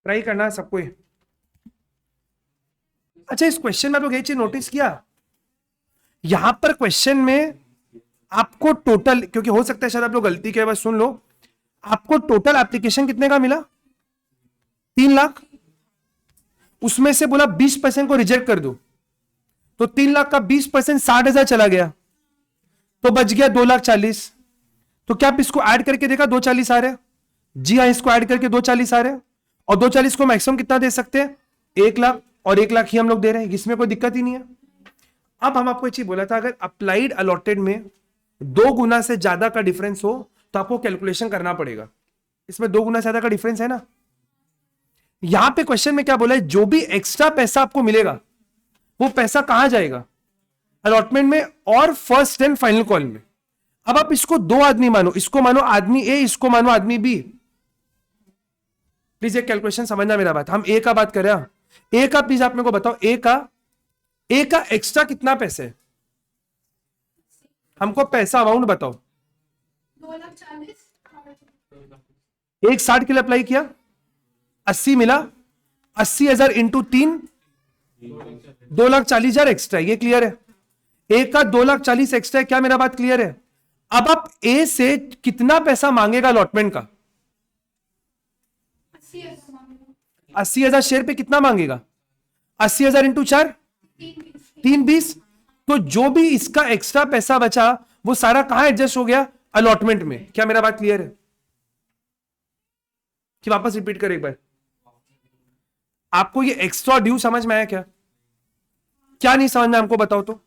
ट्राई करना है सबको। अच्छा, इस क्वेश्चन में आप लोग ये चीज नोटिस किया, यहां पर क्वेश्चन में आपको टोटल, क्योंकि हो सकता है शायद आप लोग गलती के, बस सुन लो, आपको टोटल एप्लीकेशन कितने का मिला? 3 लाख। उसमें से बोला 20% को रिजेक्ट कर दो, तो 3 लाख का 20% 60,000 चला गया, तो बच गया 2,40,000। तो क्या आप इसको ऐड करके देखा 2,40,000 आ रहे हैं? जी हाँ, इसको ऐड करके 2,40,000 आ रहे हैं, और 2,40,000 को मैक्सिमम कितना दे सकते हैं? 1 लाख, और 1 लाख ही हम लोग दे रहे हैं, इसमें कोई दिक्कत ही नहीं है। अब हम आपको एक चीज बोला था, अगर अप्लाइड अलॉटेड में 2 गुना से ज्यादा का डिफरेंस हो तो आपको कैलकुलेशन करना पड़ेगा। इसमें 2 गुना से ज्यादा का डिफरेंस है ना। यहां पे क्वेश्चन में क्या बोला है? जो भी एक्स्ट्रा पैसा आपको मिलेगा वो पैसा कहां जाएगा? अलॉटमेंट में और फर्स्ट एंड फाइनल कॉल में। अब आप इसको 2 आदमी मानो, इसको मानो आदमी ए, इसको मानो आदमी बी। प्लीज एक कैलकुलेशन समझना मेरा बात, हम ए का बात कर रहे हैं। ए का प्लीज आप मेरे को बताओ, ए का एक्स्ट्रा कितना पैसे है? हमको पैसा अमाउंट बताओ। 2,40,000। एक 60 के लिए अप्लाई किया, 80 मिला, 80,000 इंटू 3, 2,40,000 एक्स्ट्रा। ये क्लियर है? ए का 2,40,000 एक्स्ट्रा है, क्या मेरा बात क्लियर है? अब आप ए से कितना पैसा मांगेगा अलॉटमेंट का? 80,000 शेयर पे कितना मांगेगा? 80,000 इंटू 4, 320। तो जो भी इसका एक्स्ट्रा पैसा बचा वो सारा कहां एडजस्ट हो गया? अलॉटमेंट में। क्या मेरा बात क्लियर है कि वापस रिपीट करें एक बार? आपको ये एक्स्ट्रा ड्यू समझ में आया क्या? क्या नहीं समझ में हमको बताओ तो?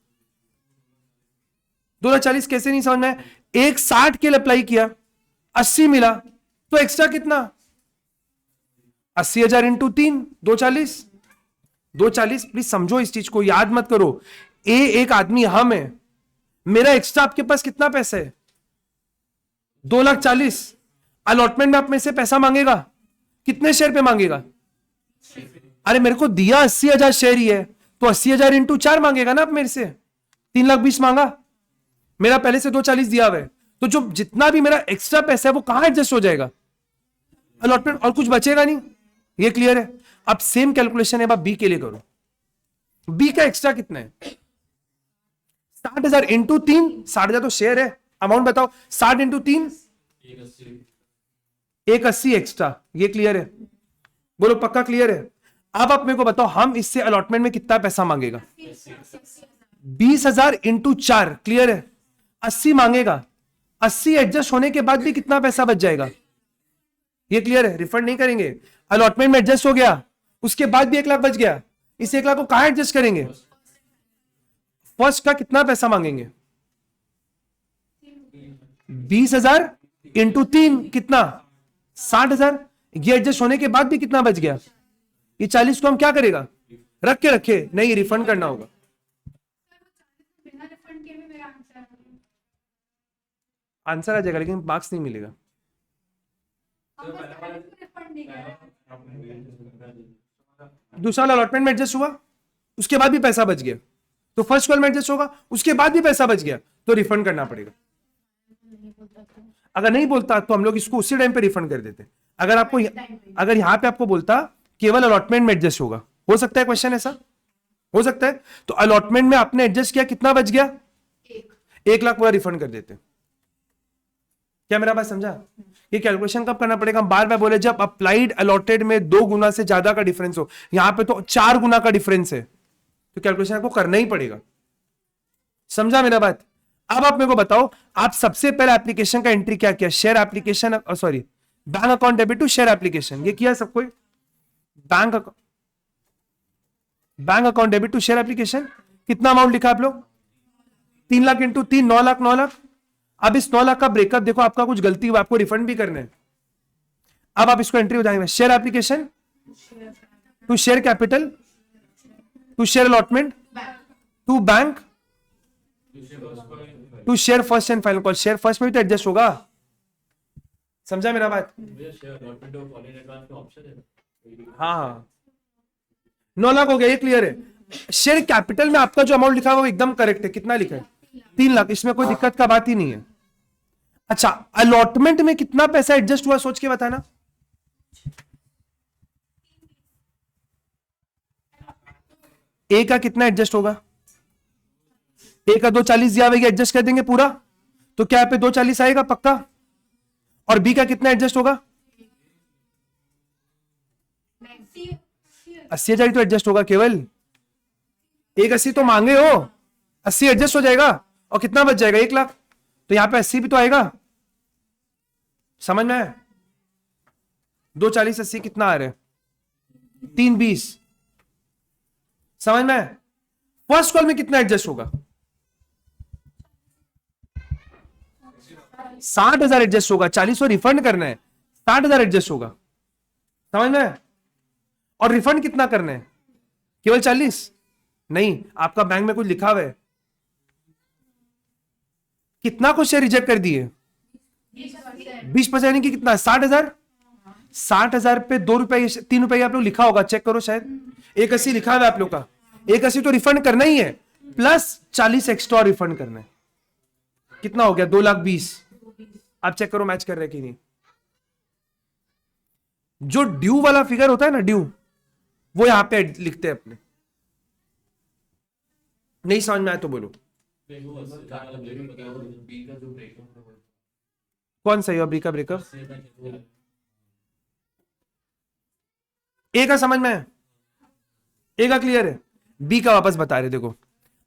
2040 कैसे नहीं समझ में आया? एक 60 के लिए अप्लाई किया, 80 मिला, तो एक्स्ट्रा कितना? 80,000 इंटू 3, 240। 240 प्लीज समझो इस चीज को, याद मत करो। एक आदमी हम है, मेरा एक्स्ट्रा आपके पास कितना पैसा है? 2,40,000। अलॉटमेंट में आप में से पैसा मांगेगा, कितने शेयर पे मांगेगा? अरे मेरे को दिया 80,000 शेयर ही है, तो 80,000 इंटू 4 मांगेगा ना आप मेरे से। 3,20,000 मांगा, मेरा पहले से 240 दिया हुआ है, तो जो जितना भी मेरा एक्स्ट्रा पैसा है वो कहां एडजस्ट हो जाएगा? अलॉटमेंट, और कुछ बचेगा नहीं। ये क्लियर है? अब सेम कैलकुलेशन है बी के लिए करो। बी का एक्स्ट्रा कितना है? 60,000 इंटू 3, 60,000 तो शेयर है, अमाउंट बताओ। 60 इंटू 3, 180 एक्स्ट्रा। ये क्लियर है? बोलो पक्का क्लियर है? अब आप मेरे को बताओ, हम इससे अलॉटमेंट में कितना पैसा मांगेगा? 20,000 इंटू 4, क्लियर है? 80 मांगेगा। 80 एडजस्ट होने के बाद भी कितना पैसा बच जाएगा? ये क्लियर है? रिफंड नहीं करेंगे। अलॉटमेंट में एडजस्ट हो गया, उसके बाद भी 1 लाख बच गया, इस 1 लाख को कहां एडजस्ट करेंगे? फर्स्ट का कितना पैसा मांगेंगे? 20,000 इंटू 3 कितना? 60,000। ये एडजस्ट होने के बाद भी कितना बच गया? ये 40 को हम क्या करेगा? रख के रखे, नहीं रिफंड करना होगा। बिना रिफंड के भी मेरा आंसर है। आंसर आ जाएगा लेकिन मार्क्स नहीं मिलेगा। हम बस रिफंड नहीं कर रहे हैं। दूसरा अलॉटमेंट में एडजस्ट हुआ, उसके बाद भी पैसा बच गया, तो फर्स्ट कॉल में एडजस्ट होगा, उसके बाद भी पैसा बच गया, तो रिफंड करना पड़ेगा। अगर नहीं बोलता तो हम लोग इसको उसी टाइम पे रिफंड कर देते। अगर आपको, अगर यहां पे आपको बोलता केवल अलॉटमेंट में एडजस्ट होगा, हो सकता है क्वेश्चन ऐसा हो सकता है, तो अलॉटमेंट में आपने एडजस्ट किया, कितना बच गया? 1 लाख पूरा रिफंड कर देते। क्या मेरा बात समझा? ये कैलकुलेशन कब करना पड़ेगा? हम बार बार बोले, जब अप्लाइड अलॉटेड में 2 गुना से ज्यादा का डिफरेंस हो। यहां पे तो 4 गुना का डिफरेंस है, तो कैलकुलेशन आपको करना ही पड़ेगा। समझा मेरा बात? अब आप मेरे को बताओ, आप सबसे पहले एप्लीकेशन का एंट्री क्या किया? Share application, sorry bank account debit to share application. ये किया सब कोई? Bank account debit to share application. कितना अमाउंट लिखा आप लोग? 3 लाख इंटू 3, 9 लाख, 9 लाख। अब इस 9 लाख का ब्रेकअप देखो, आपका कुछ गलती हुआ, आपको रिफंड भी करना है। अब आप इसको एंट्री हो जाएंगे, share application to share capital to share allotment to bank to share first and final call. Share first में भी तो एडजस्ट होगा। समझा मेरा बात? हाँ हाँ, 9 लाख हो गया, ये क्लियर है। शेयर कैपिटल में आपका जो अमाउंट लिखा है वो एकदम करेक्ट है। कितना लिखा है? 3 लाख। इसमें कोई दिक्कत का बात ही नहीं है। अच्छा, अलॉटमेंट में कितना पैसा एडजस्ट हुआ, सोच के बताना। ए का कितना एडजस्ट होगा? ए का 240 दिया हुआ, एडजस्ट कर देंगे पूरा, तो क्या पे 240 आएगा पक्का। और बी का कितना एडजस्ट होगा? 80,000 तो एडजस्ट होगा केवल। 180 तो मांगे हो, 80 एडजस्ट हो जाएगा, और कितना बच जाएगा? 1 लाख। तो यहां पे 80 भी तो आएगा। समझ में आया? 240 80 कितना आ रहा है? 320। समझ में आया? फर्स्ट कॉल में कितना एडजस्ट होगा? 60,000 एडजस्ट होगा। 40 को रिफंड करना है, 60,000 एडजस्ट होगा। समझ में आया? और रिफंड कितना करना है? केवल 40? नहीं, आपका बैंक में कुछ लिखा हुआ है। कितना को शेयर रिजेक्ट कर दिए? 20%। यानी कि कितना? 60,000। 60,000 पे 2 रुपए 3 रुपए आप लोग लिखा होगा, चेक करो शायद। 180 लिखा हुआ है आप लोग का। 180 तो रिफंड करना ही है, प्लस 40 एक्स्ट्रा रिफंड करना है। कितना हो गया? 2,20,000। आप चेक करो मैच कर रहे कि नहीं। जो ड्यू वाला फिगर होता है ना, ड्यू, वो यहां पे लिखते हैं अपने। नहीं समझ में आया तो बोलो। कौन सा है बी का ब्रेकअप? ए का समझ में है? ए का क्लियर है? बी का वापस बता रहे। देखो,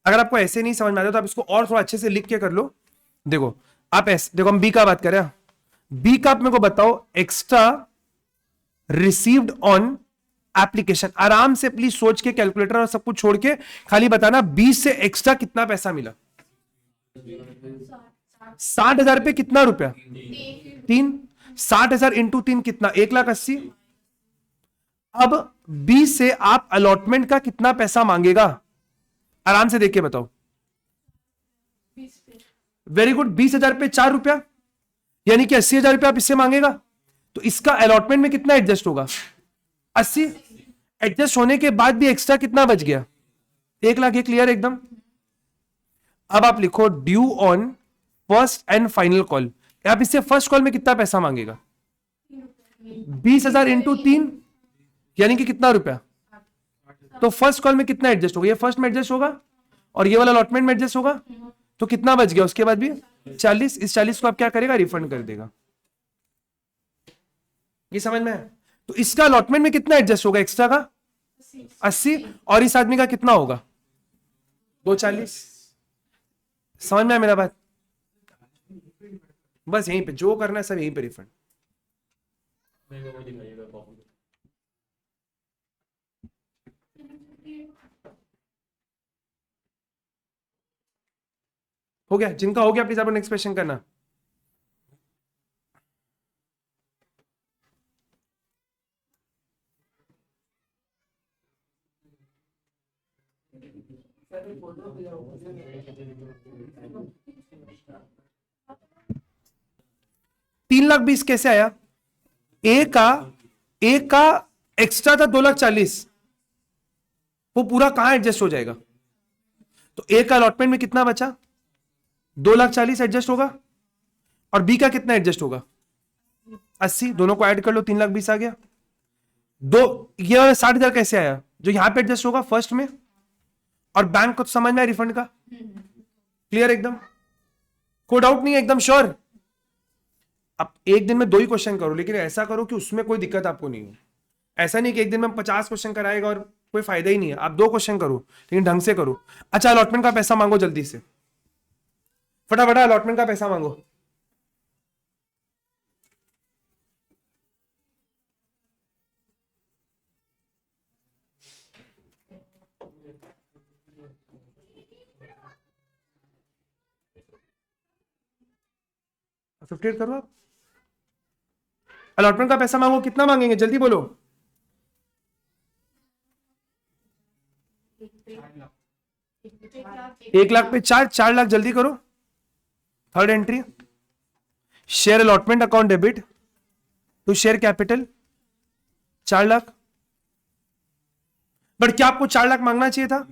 अगर आपको ऐसे नहीं समझ में आता तो आप इसको और थोड़ा अच्छे से लिख के कर लो। देखो आप ऐसे, देखो हम बी का बात करें। बी का आप मेरे को बताओ, एक्स्ट्रा रिसीव्ड ऑन एप्लीकेशन। आराम से प्लीज सोच के कैलकुलेटर और सब कुछ छोड़ के खाली बताना 20 से एक्स्ट्रा कितना पैसा मिला। 60,000 पे कितना रुपया? 3। 60,000 इंटू 3 कितना? 1,80,000। अब 20 से आप अलॉटमेंट का कितना पैसा मांगेगा? आराम से देख के बताओ। Very good. 20,000 पे 4 रुपया, यानी कि 80,000 रुपया आप इससे मांगेगा। तो इसका अलॉटमेंट में कितना एडजस्ट होगा? 80। एडजस्ट होने के बाद भी एक्स्ट्रा कितना बच गया? 1,00,000। ये क्लियर एकदम? अब आप लिखो due on first and final call. आप इससे फर्स्ट कॉल में कितना पैसा मांगेगा? 20,000 इंटू 3, यानी कि कितना रुपया? तो फर्स्ट कॉल में कितना एडजस्ट होगा? ये फर्स्ट में एडजस्ट होगा और ये वाला अलॉटमेंट में एडजस्ट होगा। तो कितना बच गया उसके बाद भी? 40। इस 40 को आप क्या करेगा? रिफंड कर देगा। ये समझ में है? तो इसका अलॉटमेंट में कितना एडजस्ट होगा एक्स्ट्रा का? 80। और इस आदमी का कितना होगा? 240। समझ में है मेरा बात? बस यहीं पे जो करना है सब यहीं पे रिफंड। मेरे को दिखाइएगा कॉपी। हो गया? जिनका हो गया प्लीज आप नेक्स्ट क्वेश्चन करना। तीन लाख 20 कैसे आया? एक का एक्स्ट्रा था 2,40,000। वो पूरा कहां एडजस्ट हो जाएगा? तो ए का अलॉटमेंट में कितना बचा? 2,40,000 एडजस्ट होगा। और बी का कितना एडजस्ट होगा? 80। दोनों को ऐड कर लो, 3,20,000 आ गया। ये वाला 60,000 कैसे आया? जो यहां पे एडजस्ट होगा फर्स्ट में। और बैंक को तो समझ में आया रिफंड का। क्लियर एकदम? कोई डाउट नहीं है? एकदम श्योर? अब एक दिन में 2 ही क्वेश्चन करो, लेकिन ऐसा करो कि उसमें कोई दिक्कत आपको नहीं हो। ऐसा नहीं कि एक दिन में 50 क्वेश्चन कराएगा और कोई फायदा ही नहीं है। आप 2 क्वेश्चन करो, लेकिन ढंग से करो। अच्छा, अलॉटमेंट का पैसा मांगो जल्दी से, फटाफट अलॉटमेंट का पैसा मांगो। फिफ्टी करो आप। अलॉटमेंट का पैसा मांगो। कितना मांगेंगे? जल्दी बोलो। 1,00,000 पे 4 लाख। जल्दी करो। Third entry, share allotment account debit to share capital 4 lakh. But क्या आपको 4 लाख मांगना चाहिए था?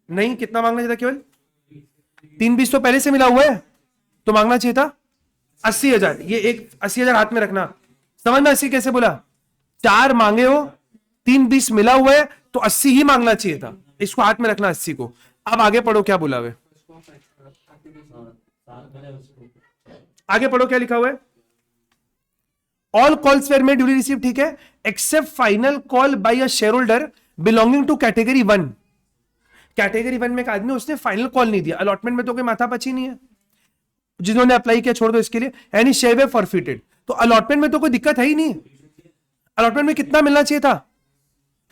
नहीं। कितना मांगना चाहिए था? केवल 3,20 तो पहले से मिला हुआ है, तो मांगना चाहिए था 80,000। ये एक 80,000 हाथ में रखना। समझ में? 80 कैसे बोला? 4 मांगे हो, 3,20 मिला हुआ है, तो 80 ही मांगना चाहिए था। इसको हाथ में रखना 80 को। अब आगे पढ़ो क्या बोला हुआ है। आगे पढ़ो क्या लिखा हुआ है। All calls were made duly receive, ठीक है, except final call by a share holder belonging to category 1। Category 1 में एक आदमी, उसने फाइनल कॉल नहीं दिया। अलॉटमेंट में तो कोई माथा पची नहीं है। जिन्होंने अप्लाई किया छोड़ दो इसके लिए। एनी शेयर वे फॉरफिटेड। तो अलॉटमेंट में तो कोई दिक्कत है ही नहीं। अलॉटमेंट में कितना मिलना चाहिए था?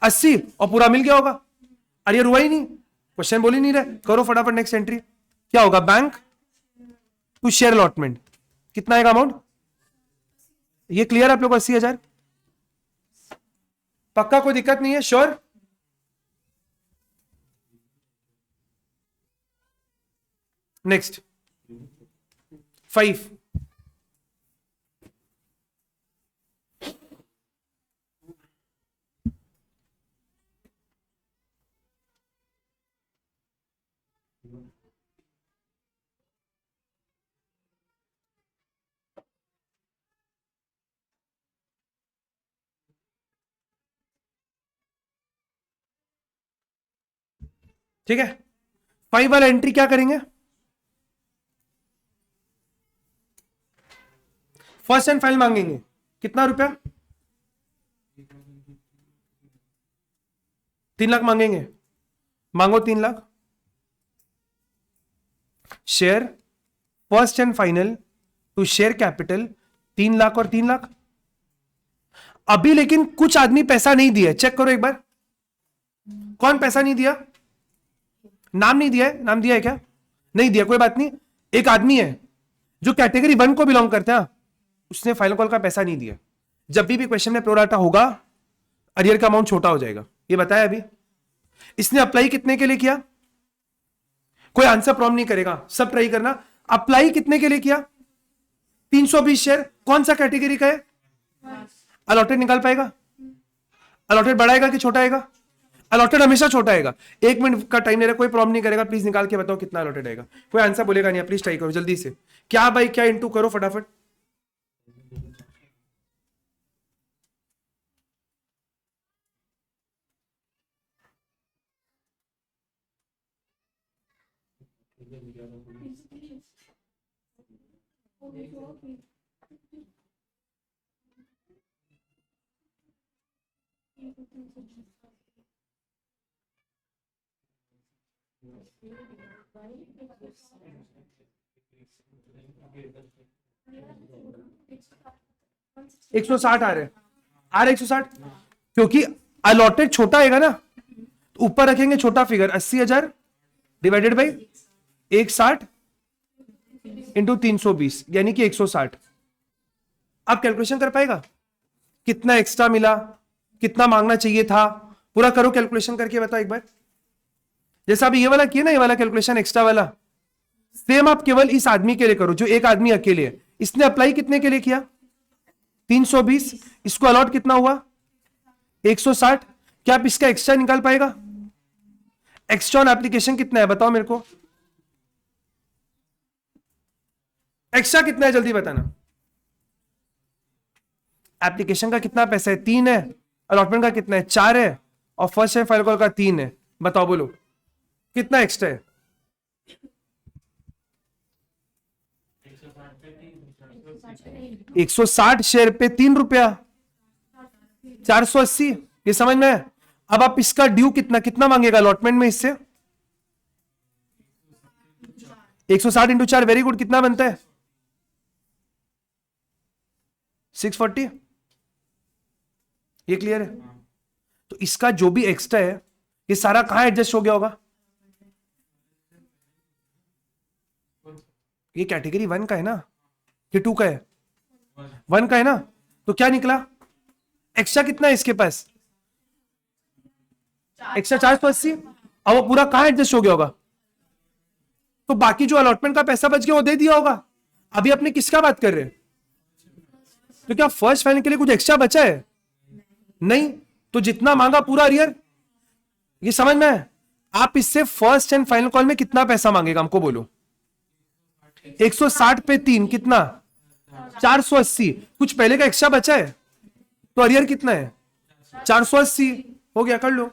80, और पूरा मिल गया होगा। अरे रुआ ही नहीं, क्वेश्चन बोल ही नहीं रहे। करो फटाफट नेक्स्ट एंट्री। क्या होगा? Bank to share allotment. कितना आएगा अमाउंट? ये क्लियर आप लोग? 80,000 पक्का? कोई दिक्कत नहीं है? श्योर? नेक्स्ट 5। ठीक है, 5 वाला एंट्री क्या करेंगे? फर्स्ट एंड फाइनल मांगेंगे। कितना रुपया? 3 लाख मांगेंगे। मांगो 3 lakh. Share first and final to share capital 3 lakh और 3 लाख। अभी लेकिन कुछ आदमी पैसा नहीं दिया, चेक करो एक बार, कौन पैसा नहीं दिया? नाम नहीं दिया है, नाम दिया है क्या? नहीं दिया, कोई बात नहीं। एक आदमी है जो कैटेगरी 1 को बिलोंग करता है, उसने फाइनल कॉल का पैसा नहीं दिया। जब भी क्वेश्चन में प्रोराटा होगा, अरियर का अमाउंट छोटा हो जाएगा, ये बताया अभी। इसने अप्लाई कितने के लिए किया? कोई आंसर प्रॉब्लम नहीं करेगा, सब ट्राई करना। अप्लाई कितने के लिए किया? 320 शेयर। कौन सा कैटेगरी का है? अलॉटेड निकाल पाएगा? अलॉटेड बड़ा आएगा कि छोटा आएगा? अलॉटेड हमेशा छोटा आएगा। 1 मिनट का टाइम ले रहा, कोई प्रॉब्लम नहीं करेगा। प्लीज निकाल के बताओ कितना अलॉटेड आएगा। कोई आंसर बोलेगा नहीं, प्लीज ट्राई करो जल्दी से। क्या भाई क्या इंटू करो फटाफट। एक 160 आ रहे, 160, क्योंकि अलॉटेड छोटा आएगा ना, तो ऊपर रखेंगे छोटा फिगर। 80,000 डिवाइडेड बाई 160 इंटू 320 यानी कि 160। आप कैलकुलेशन कर पाएगा कितना एक्स्ट्रा मिला, कितना मांगना चाहिए था? पूरा करो कैलकुलेशन करके बताओ एक बार। जैसा अभी ये वाला किया ना, ये वाला कैलकुलेशन एक्स्ट्रा वाला, सेम आप केवल इस आदमी के लिए करो जो एक आदमी अकेले है। इसने अप्लाई कितने के लिए किया? 320। इसको अलॉट कितना हुआ? 160। क्या आप इसका एक्स्ट्रा निकाल पाएगा? एक्स्ट्रा ऑन एप्लीकेशन कितना है बताओ मेरे को, एक्स्ट्रा कितना है जल्दी बताना। एप्लीकेशन का कितना पैसा है? 3 है। अलॉटमेंट का कितना है? 4 है। और फर्स्ट है फाइल कॉल का 3 है। बताओ बोलो कितना एक्स्ट्रा है? 160 शेयर पे 3 रुपया, 480। ये समझ में है? अब आप इसका ड्यू कितना कितना मांगेगा अलॉटमेंट में इससे? 160 इंटू 4, वेरी गुड। कितना बनता है? 640। ये क्लियर है? तो इसका जो भी एक्स्ट्रा है ये सारा कहां एडजस्ट हो गया होगा? ये कैटेगरी 1 का है ना, कि 2 का है? 1 का है ना, तो क्या निकला? एक्स्ट्रा कितना है इसके पास? एक्स्ट्रा 480। अब वो पूरा कहां एडजस्ट हो गया होगा? तो बाकी जो अलॉटमेंट का पैसा बच गया वो दे दिया होगा। अभी अपने किसका बात कर रहे हैं? तो क्या फर्स्ट फाइनल के लिए कुछ एक्स्ट्रा बचा है? नहीं। तो जितना मांगा पूरा अरियर। ये समझ में है? आप इससे फर्स्ट एंड फाइनल कॉल में कितना पैसा मांगेगा हमको बोलो? 160 पे 3 कितना? 480। कुछ पहले का एक्स्ट्रा बचा है तो अरियर कितना है? 480। हो गया, कर लो।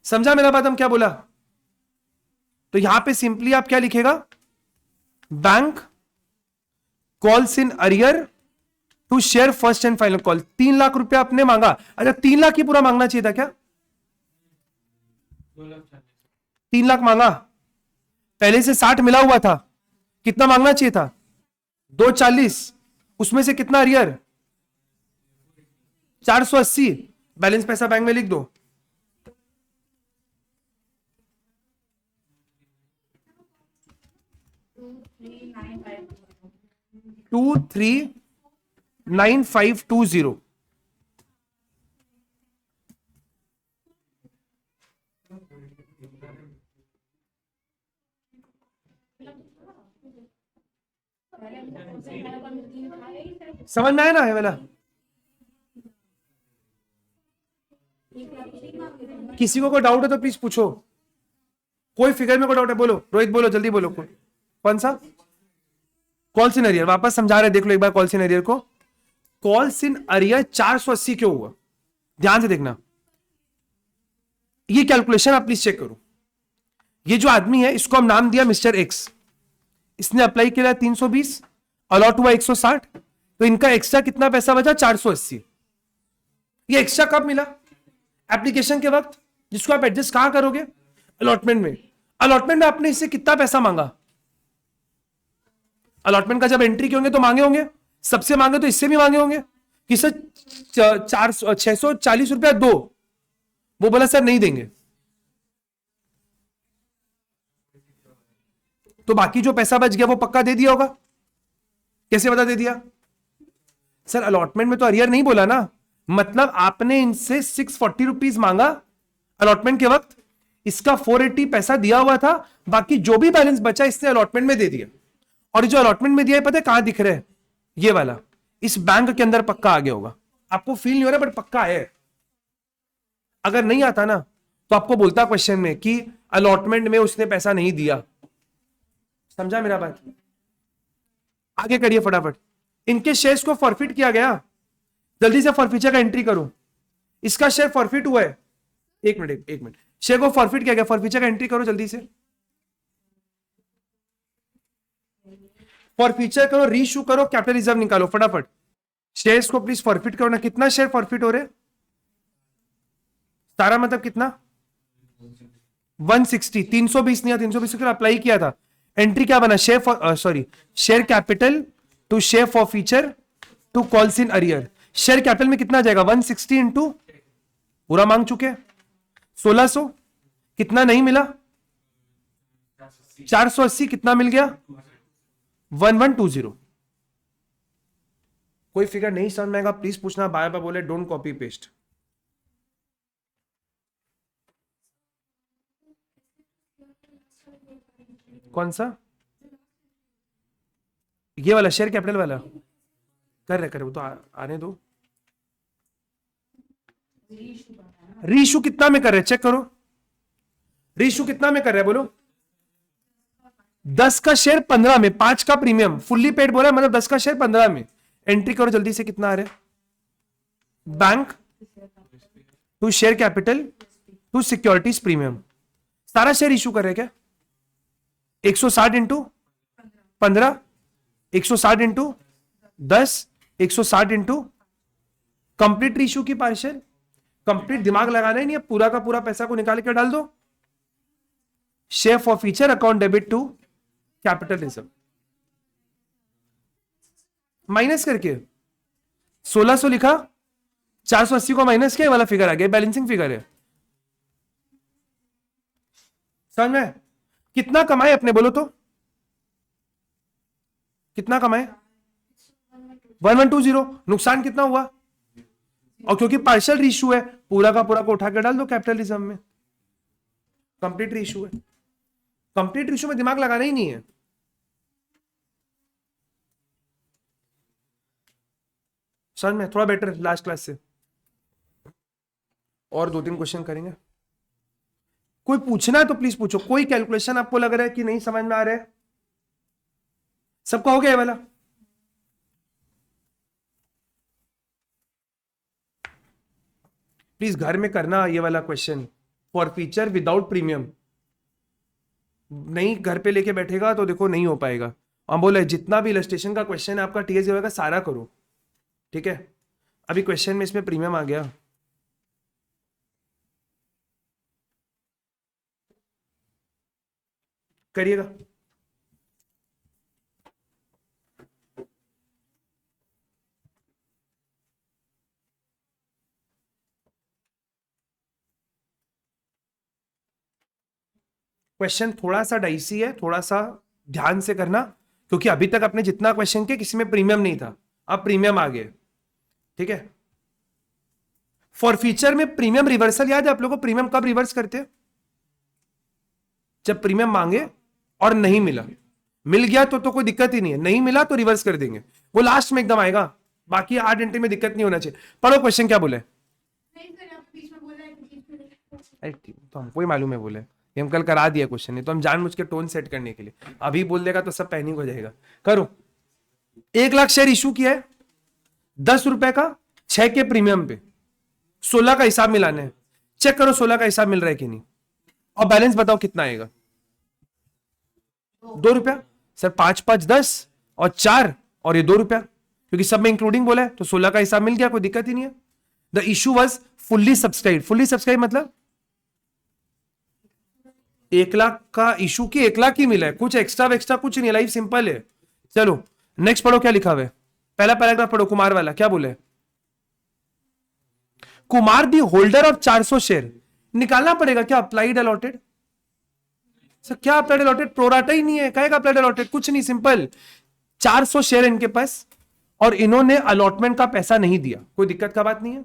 समझा मेरा बात हम क्या बोला? तो यहां पे सिंपली आप क्या लिखेगा? Bank calls in arrear to share first and final call. 3 lakh रुपया आपने मांगा। अच्छा 3 लाख ही पूरा मांगना चाहिए था क्या? 3 लाख मांगा, पहले से 60 मिला हुआ था, कितना मांगना चाहिए था? 240। उसमें से कितना अरियर? 480। बैलेंस पैसा बैंक में लिख दो। टू 39520। समझ में आया ना ये वाला? किसी को कोई डाउट है तो प्लीज पूछो। कोई फिगर में कोई डाउट है? बोलो रोहित, बोलो जल्दी बोलो। कौन सा? Calls in arrear. वापस समझा रहे, देख लो एक बार कॉल्स इन अरियर को। कॉल्स इन अरियर 480 क्यों हुआ? ध्यान से देखना, ये कैलकुलेशन आप प्लीज चेक करो। ये जो आदमी है इसको हम नाम दिया मिस्टर एक्स। इसने अप्लाई किया 320, अलॉट हुआ 160, तो इनका एक्स्ट्रा कितना पैसा बचा? 480। ये एक्स्ट्रा कब मिला? एप्लीकेशन के वक्त, जिसको आप एडजस्ट कहां करोगे? अलॉटमेंट में। अलॉटमेंट में आपने इससे कितना पैसा मांगा? अलॉटमेंट का जब एंट्री किए होंगे तो मांगे होंगे, सबसे मांगे तो इससे भी मांगे होंगे। कि सर 640 रुपया दो, वो बोला सर नहीं देंगे, तो बाकी जो पैसा बच गया वो पक्का दे दिया होगा। कैसे पता दे दिया? सर अलॉटमेंट में तो अरियर नहीं बोला ना, मतलब आपने इनसे 640 रुपीज मांगा अलॉटमेंट के वक्त, इसका 480 पैसा दिया हुआ था, बाकी जो भी बैलेंस बचा इसने अलॉटमेंट में दे दिया। और जो अलॉटमेंट में दिया है पता है कहां दिख रहा है? ये वाला इस बैंक के अंदर पक्का आ गया होगा। आपको फील नहीं हो रहा बट पक्का है। अगर नहीं आता ना तो आपको बोलता क्वेश्चन में कि अलॉटमेंट में उसने पैसा नहीं दिया। समझा मेरा बात? आगे करिए फटाफट। इनके शेयर्स को फॉरफिट किया गया, जल्दी से फॉरफीचर का एंट्री करो। इसका शेयर फॉरफिट हुआ है, एक मिनट, शेयर को फॉरफिट किया गया, फॉरफीचर का एंट्री करो जल्दी से। फॉरफीचर करो, रीइश्यू करो, कैपिटल रिजर्व निकालो फटाफट। शेयर्स को प्लीज फॉरफिट करो ना। कितना शेयर फॉरफिट हो रहे? सारा मतलब कितना? 160। 320 नहीं, 320 को अप्लाई किया था। एंट्री क्या बना? Share capital to share forfeiture to calls in arrear. Share capital में कितना जाएगा? 160 इंटू पूरा मांग चुके 1600। कितना नहीं मिला? 480। कितना मिल गया? 1120। कोई फिगर नहीं समझ में आएगा प्लीज पूछना, बार बार बोले डोंट कॉपी पेस्ट। कौन सा? ये वाला शेयर कैपिटल वाला कर रहे वो तो आने दो। रीइश्यू कितना में कर रहे? चेक करो रीइश्यू कितना में कर रहे हैं, बोलो। 10 का शेयर 15 में, 5 का प्रीमियम, फुल्ली पेड बोला मतलब 10 का शेयर 15 में। एंट्री करो जल्दी से, कितना आ रहा है? Bank to share capital to securities premium. सारा शेयर इश्यू कर रहे हैं क्या? 160 into 15, 160 into 10, 160 into complete reissue की पार्शियल। कंप्लीट दिमाग लगाना ही नहीं है, पूरा का पूरा पैसा को निकाल के डाल दो। Share forfeiture account debit to capital reserve, minus करके 1600 लिखा, 480 को माइनस किया, वाला फिगर आ गया, बैलेंसिंग फिगर है। समझ में? कितना कमाए अपने, बोलो तो कितना कमाए? 1120। नुकसान कितना हुआ? और क्योंकि पार्शियल रीइश्यू है, पूरा का पूरा को उठा के डाल दो कैपिटल रिजर्व में। कंप्लीट रीइश्यू है, कंप्लीट रीइश्यू में दिमाग लगाना ही नहीं है। समझ में? थोड़ा बेटर लास्ट क्लास से। और 2-3 क्वेश्चन करेंगे। कोई पूछना है तो प्लीज पूछो। कोई कैलकुलेशन आपको लग रहा है कि नहीं समझ में आ रहा है? सबका हो गया ये वाला? प्लीज घर में करना ये वाला question, for feature without premium. नहीं घर पे लेके बैठेगा तो देखो नहीं हो पाएगा। हम बोले जितना भी इलस्ट्रेशन का क्वेश्चन है आपका टीएस होगा सारा करो, ठीक है? अभी क्वेश्चन में इसमें प्रीमियम आ गया। करिएगा। क्वेश्चन थोड़ा सा डाइसी है, थोड़ा सा ध्यान से करना, क्योंकि अभी तक अपने जितना क्वेश्चन के किसी में प्रीमियम नहीं था, अब प्रीमियम आ गए, ठीक है? फॉर फीचर में प्रीमियम रिवर्सल याद है आप लोगों को? प्रीमियम कब रिवर्स करते हैं? जब प्रीमियम मांगे और नहीं मिला। मिल गया तो कोई दिक्कत ही नहीं है, नहीं मिला तो रिवर्स कर देंगे, वो लास्ट में एकदम आएगा। बाकी 8 घंटे में दिक्कत नहीं होना चाहिए। पढ़ो क्वेश्चन क्या बोले। तो हमको ही मालूम है बोले, हम कल करा दिया क्वेश्चन, नहीं तो हम जानबूझ के टोन सेट करने के लिए अभी बोल देगा तो सब पैनिक हो जाएगा। करो। 1 लाख शेयर इशू किया है, 10 रुपए का 6 के प्रीमियम पे, 16 का हिसाब मिलाना है। चेक करो 16 का हिसाब मिल रहा है कि नहीं, और बैलेंस बताओ कितना आएगा। 2 रुपया। सर 5 5 10 और 4 और ये 2 रुपया, क्योंकि सब में इंक्लूडिंग बोला है तो 16 का हिसाब मिल गया, कोई दिक्कत ही नहीं है। The issue was fully subscribe. Fully subscribe मतलब 1 लाख का इशू की 1 लाख ही मिला है, कुछ एक्स्ट्रा कुछ नहीं, लाइफ सिंपल है। चलो नेक्स्ट पढ़ो क्या लिखा हुआ है। पहला पैराग्राफ पढ़ो, कुमार वाला क्या बोले। कुमार दी होल्डर ऑफ 400 शेयर, निकालना पड़ेगा क्या अप्लाइड अलॉटेड? सर क्या अप्लाइड अलॉटेड? प्रोराटा ही नहीं है, कहेगा अप्लाइड अलॉटेड? कुछ नहीं, सिंपल 400 शेयर इनके पास और इन्होंने अलॉटमेंट का पैसा नहीं दिया, कोई दिक्कत का बात नहीं है।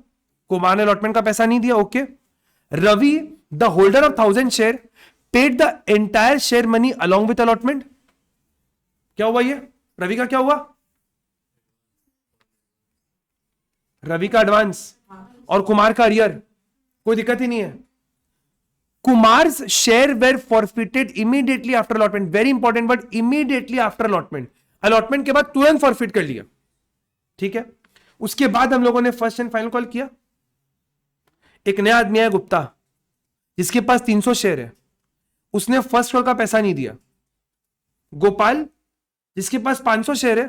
कुमार ने अलॉटमेंट का पैसा नहीं दिया, okay. Ravi the holder of 1000 share paid the entire share money along with allotment. क्या हुआ ये? रवि का क्या हुआ? रवि का एडवांस और कुमार का अरियर, कोई दिक्कत ही नहीं है। Kumar's share were forfeited immediately after allotment, very important word, immediately after allotment. Allotment के बाद तुरंत फॉरफिट कर लिया, ठीक है। उसके बाद हम लोगों ने फर्स्ट एंड फाइनल कॉल किया। एक नया आदमी है गुप्ता, जिसके पास 300 शेयर है, उसने फर्स्ट कॉल का पैसा नहीं दिया। गोपाल जिसके पास 500 शेयर है,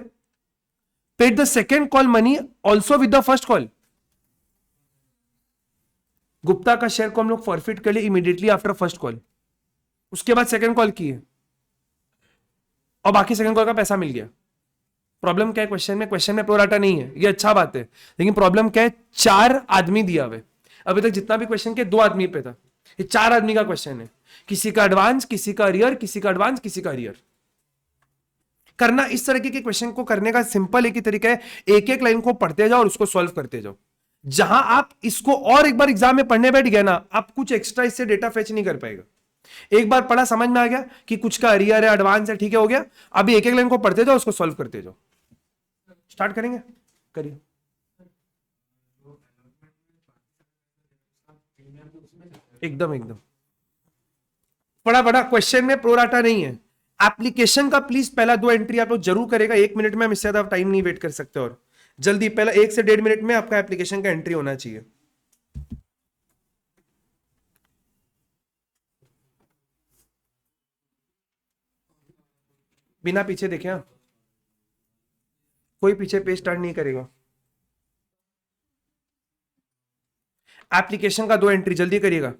paid the second call money also with the first call. Gupta का शेयर को हम लोग फॉरफिट कर लिए इमीडिएटली आफ्टर फर्स्ट कॉल, उसके बाद सेकेंड कॉल की है और बाकी सेकेंड कॉल का पैसा मिल गया। प्रॉब्लम क्या है क्वेश्चन में? क्वेश्चन में प्रोराटा नहीं है, ये अच्छा बात है, लेकिन प्रॉब्लम क्या है? 4 आदमी दिया हुआ है। अभी तक जितना भी क्वेश्चन के 2 आदमी पे था, ये 4 आदमी का क्वेश्चन है। किसी का एडवांस, किसी का अरियर, किसी का एडवांस, किसी का अरियर। करना इस तरीके के क्वेश्चन को करने का सिंपल एक ही तरीका है, एक एक लाइन को पढ़ते जाओ और उसको सॉल्व करते जाओ। जहां आप इसको और एक बार एग्जाम में पढ़ने बैठ गए ना, आप कुछ एक्स्ट्रा इससे डेटा फेच नहीं कर पाएगा। एक बार पढ़ा, समझ में आ गया कि कुछ का अरियर है, एडवांस है, ठीक है, हो गया। अभी एक एक लाइन को पढ़ते जाओ, उसको सॉल्व करते जाओ। स्टार्ट करेंगे, करिए। एकदम एकदम बड़ा बड़ा क्वेश्चन में प्रोराटा नहीं है। एप्लीकेशन का प्लीज पहला 2 एंट्री आप लोग जरूर करेगा, 1 मिनट में हम इससे ज्यादा टाइम नहीं वेट कर सकते, और जल्दी पहला 1 से 1.5 मिनट में आपका एप्लीकेशन का एंट्री होना चाहिए। बिना पीछे देखे, हाँ, कोई पीछे पेज टर्न नहीं करेगा। एप्लीकेशन का 2 एंट्री जल्दी करिएगा,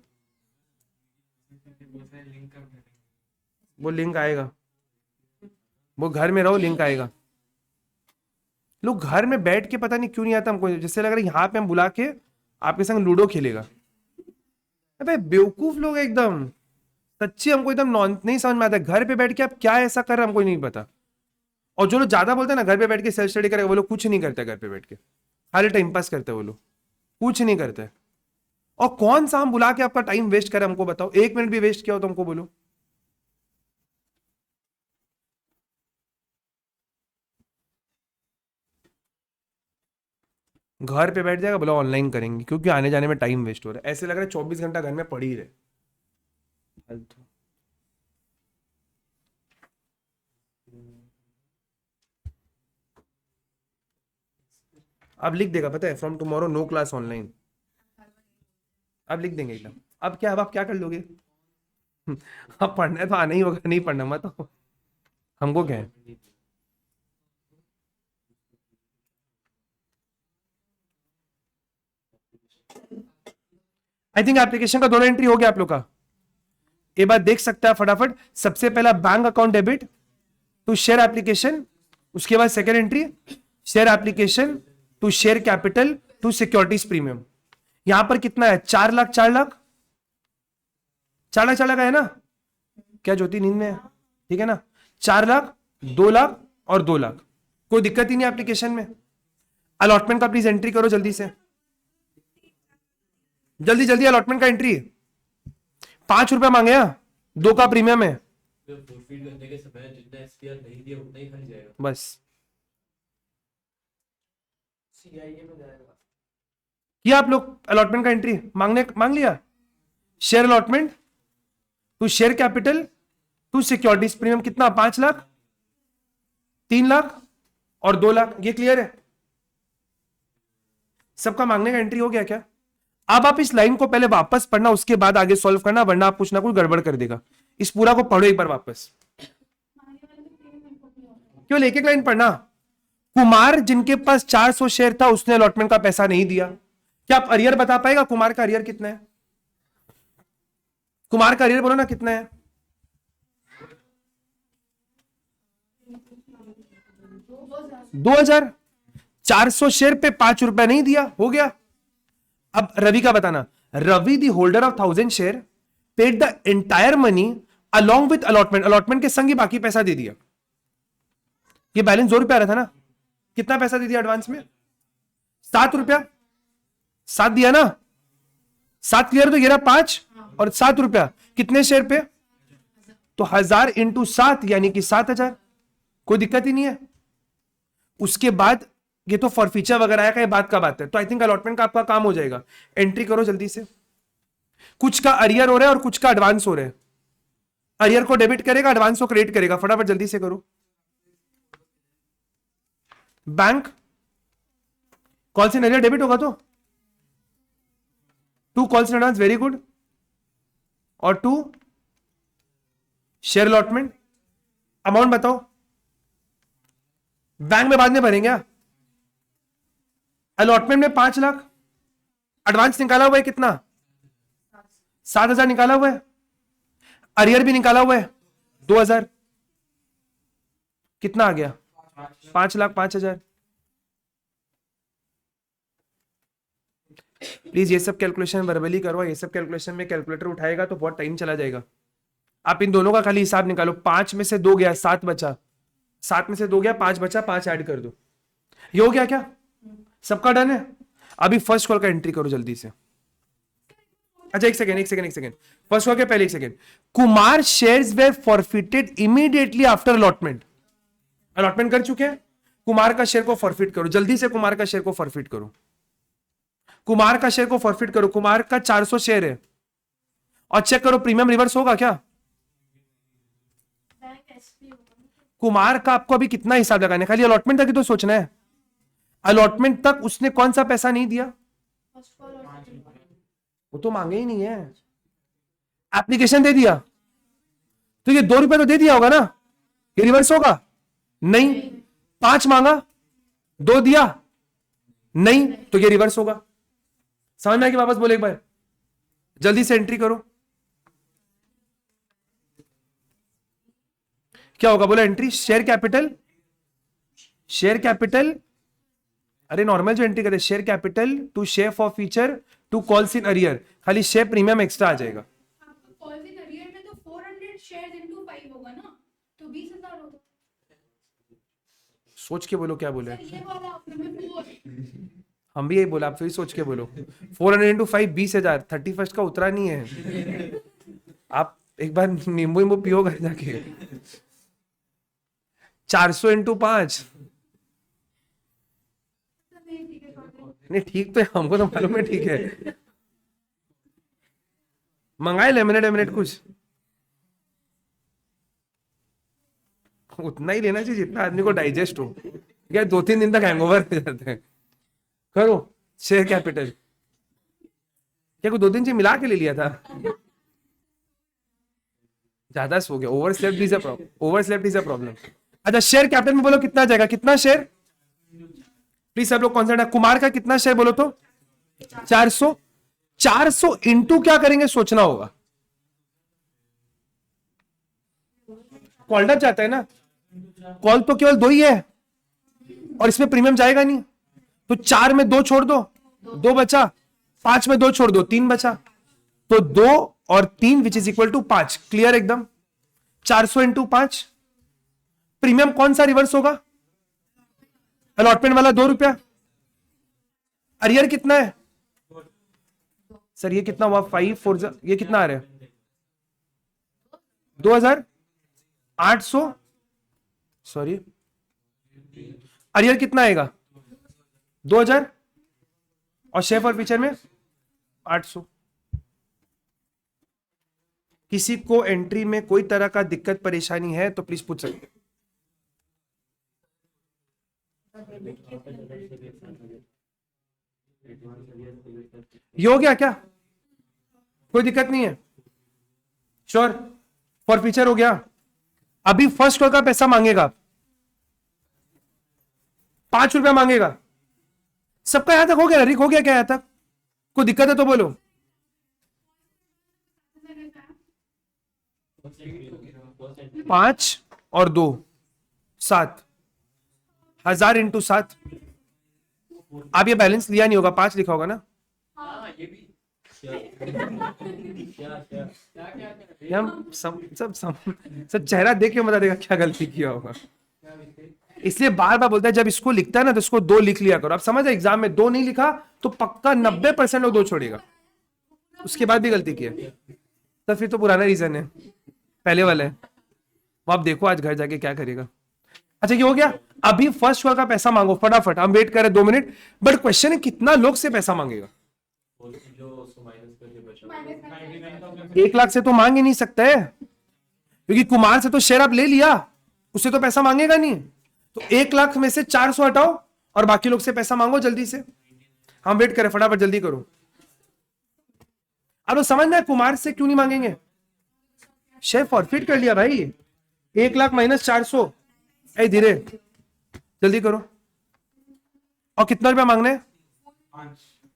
वो लिंक आएगा, वो घर में रहो, लिंक आएगा। लोग घर में बैठ के पता नहीं क्यों नहीं आता हमको, जैसे लग रहा है यहां पे हम बुला के आपके संग लूडो खेलेगा। अबे बेवकूफ लोग एकदम, सच्ची हमको एकदम नहीं समझ में आता है। घर पे बैठ के आप क्या ऐसा कर रहे हैं हमको नहीं पता। और जो लोग ज्यादा बोलते हैं ना घर पे बैठ के सेल्फ स्टडी करेगा, वो लोग कुछ नहीं करते घर पे बैठ के, खाली टाइम पास करते हैं वो लोग, कुछ नहीं करते। और कौन सा हम बुला के आपका टाइम वेस्ट करें हमको बताओ? 1 मिनट भी वेस्ट किया हो तो हमको बोलो। घर पे बैठ जाएगा, बोला ऑनलाइन करेंगे, क्योंकि आने जाने में टाइम वेस्ट हो रहा है। ऐसे लग रहा है 24 घंटा घर में पड़ी ही रहे। फालतू। अब लिख देगा, पता है, from tomorrow no class online. अब लिख देंगे एकदम। अब क्या, अब आप क्या कर लोगे? अब पढ़ना है तो आना ही होगा, नहीं पढ़ना मत तो हमको क्या है। आई थिंक एप्लीकेशन का 2 एंट्री हो गया आप लोग का। ये बात देख सकता है फटाफट। सबसे पहला bank account debit to share application, उसके बाद second entry share application to share capital to securities premium. यहां पर कितना है? 4 लाख 4 लाख 4 लाख 4 लाख है ना? क्या ज्योति नींद में है? ठीक है ना? 4 लाख 2 लाख और 2 लाख, कोई दिक्कत ही नहीं एप्लीकेशन में। अलॉटमेंट का प्लीज एंट्री करो जल्दी से, जल्दी जल्दी अलॉटमेंट का एंट्री। 5 रुपए मांगे, 2 का प्रीमियम है, फॉरफिट करने के समय जितना एसपीआर नहीं दिया उतना ही खर्च जाएगा। बस। सीआईए में जाएगा। किया आप लोग अलॉटमेंट का एंट्री? मांग लिया। Share allotment to share capital to securities premium कितना? 5 लाख 3 लाख और 2 लाख, ये क्लियर है? सबका मांगने का एंट्री हो गया क्या? अब आप इस लाइन को पहले वापस पढ़ना, उसके बाद आगे सॉल्व करना, वरना आप कुछ ना कुछ गड़बड़ कर देगा। इस पूरा को पढ़ो एक बार वापस, केवल एक एक लाइन पढ़ना। कुमार जिनके पास 400 शेयर था, उसने अलॉटमेंट का पैसा नहीं दिया। क्या आप अरियर बता पाएगा? कुमार का अरियर कितना है? कुमार का अरियर बोलो ना, कितना है? 2000। 400 शेयर पे 5 रुपए नहीं दिया, हो गया। अब रवि का बताना, Ravi the holder of 1000 share paid the entire money along with allotment, allotment के संग ही बाकी पैसा दे दिया। ये बैलेंस 2 रुपया आ रहा था ना, कितना पैसा दे दिया एडवांस में? 7 रुपया, 7 दिया ना, 7 क्लियर तो गिरा 5 और 7 रुपया कितने शेयर पे? तो 1000 इंटू 7 यानी कि 7000, कोई दिक्कत ही नहीं है। उसके बाद ये तो फॉरफीचर वगैरह आया, बात का बात है, तो आई थिंक अलॉटमेंट का आपका काम हो जाएगा। एंट्री करो जल्दी से, कुछ का अरियर हो रहा है और कुछ का एडवांस हो रहा है। अरियर को डेबिट करेगा, एडवांस को क्रेडिट करेगा, फटाफट जल्दी से करो। Bank calls in arrear debit होगा तो 2 calls in advance, very good, और 2 शेयर अलॉटमेंट। अमाउंट बताओ, बैंक में बाद में भरेंगे। अलॉटमेंट में 5 लाख, एडवांस निकाला हुआ है कितना? 7000 निकाला हुआ है, अरियर भी निकाला हुआ है 2000, कितना आ गया? 5,05,000। प्लीज ये सब कैलकुलेशन वर्बली करो, ये सब कैलकुलेशन में कैलकुलेटर उठाएगा तो बहुत टाइम चला जाएगा। आप इन दोनों का खाली हिसाब निकालो, 5 में से 2 गया, 7 बचा, 7 में से 2 गया, 5 बचा, 5 ऐड कर दो। ये हो गया क्या? सबका डन है? अभी फर्स्ट कॉल का एंट्री करो जल्दी से। अच्छा एक सेकेंड, फर्स्ट कॉल के पहले 1 second. Kumar shares were forfeited immediately after allotment, allotment कर चुके हैं, कुमार का शेयर को फॉरफिट करो जल्दी से, कुमार का शेयर को फॉरफिट करो, कुमार का शेयर को फॉरफिट करो। कुमार का 400 शेयर है, और चेक करो प्रीमियम रिवर्स होगा क्या? कुमार का आपको अभी कितना हिसाब लगाना है? खाली अलॉटमेंट तक ही तो सोचना है। अलॉटमेंट तक उसने कौन सा पैसा नहीं दिया? वो तो मांगे ही नहीं है, एप्लीकेशन दे दिया, तो ये 2 रुपए तो दे दिया होगा ना, ये रिवर्स होगा? नहीं। 5 मांगा, 2 दिया, नहीं, तो ये रिवर्स होगा। समझ में आया कि वापस बोले एक बार? जल्दी से एंट्री करो, क्या होगा बोला? एंट्री शेयर कैपिटल, अरे नॉर्मल जो एंट्री करे, share capital to share forfeiture to calls in arrear, खाली शेयर प्रीमियम एक्स्ट्रा आ जाएगा। कॉल्स इन अरियर में तो 400 शेयर्स इनटू 5 होगा ना, तो 20,000 होगा। सोच के बोलो क्या बोले। ये वाला आपने में 4 हम भी यही बोला, आप फिर सोच के बोलो। 400 इंटू 5 20,000, 31st का उतरा नहीं है। आप एक बार नींबू पियो घर जाके। 400 इंटू 5, नहीं ठीक तो है, हमको तो मालूम है ठीक है। मंगाए लेमिनेट कुछ, उतना ही लेना चाहिए जितना आदमी को डाइजेस्ट हो। क्या 2-3 दिन तक हैंगओवर हो जाते हैं। करो शेयर कैपिटल, क्या कोई 2 दिन से मिला के ले लिया था? ज्यादा सो गया, ओवरस्लेप्ट इज अ प्रॉब्लम। अच्छा शेयर कैपिटल में बोलो कितना जाएगा, कितना शेयर? प्लीज सब लोग कॉन्सेंट्रेट। कुमार का कितना शेयर बोलो तो? 400। 400 इंटू क्या करेंगे सोचना होगा। कॉल डब जाता है ना, कॉल तो केवल 2 ही है और इसमें प्रीमियम जाएगा नहीं, तो 4 में 2 छोड़ दो, 2 बचा, 5 में 2 छोड़ दो, 3 बचा, तो 2 और 3 which is equal to 5। Clear एकदम? 400 इंटू 5, प्रीमियम कौन सा रिवर्स होगा? अलॉटमेंट वाला 2 रुपया। अरियर कितना है सर? ये कितना हुआ? 5 4, ये कितना आ रहा है? 2,800, सॉरी, अरियर कितना आएगा? 2,000, और शेयर फॉर फीचर में 800। किसी को एंट्री में कोई तरह का दिक्कत परेशानी है तो प्लीज पूछ सकते। ये हो गया क्या? कोई दिक्कत नहीं है? श्योर? फॉर फीचर हो गया। अभी फर्स्ट कॉल का पैसा मांगेगा, 5 रुपया मांगेगा। सबका यहां तक हो गया? रिक हो गया क्या यहां तक? कोई दिक्कत है तो बोलो। 5 और 2 7, 1000 इंटू 7। आप ये बैलेंस लिया नहीं होगा, 5 लिखा होगा ना? ये हम सब चेहरा देख के बता देगा क्या गलती किया होगा। इसलिए बार बार बोलता है जब इसको लिखता है ना तो इसको 2 लिख लिया करो। आप समझ रहे एग्जाम में 2 नहीं लिखा तो पक्का 90% लोग 2 छोड़ेगा, उसके बाद भी गलती किया तो फिर तो पुराना रीजन है, पहले वाला है। वो आप देखो आज घर जाके क्या करेगा। अच्छा ये हो गया। अभी फर्स्ट कॉल का पैसा मांगो फटाफट, हम वेट कर रहे 2 मिनट। बट क्वेश्चन है कितना लोग से पैसा मांगेगा। जो उसको माइनस करके बचा 1 लाख से तो मांग ही नहीं सकता है, क्योंकि कुमार से तो शेयर आप ले लिया, उससे तो पैसा मांगेगा नहीं। तो 1 लाख में से 400 हटाओ और बाकी लोग से पैसा मांगो जल्दी से। हम वेट करें, फटाफट जल्दी करो। अब तो समझना है कुमार से क्यों नहीं मांगेंगे, शेयर फॉरफिट कर लिया भाई। 1 लाख माइनस 400, ऐ धीरे जल्दी करो। और कितना रुपया मांगना है?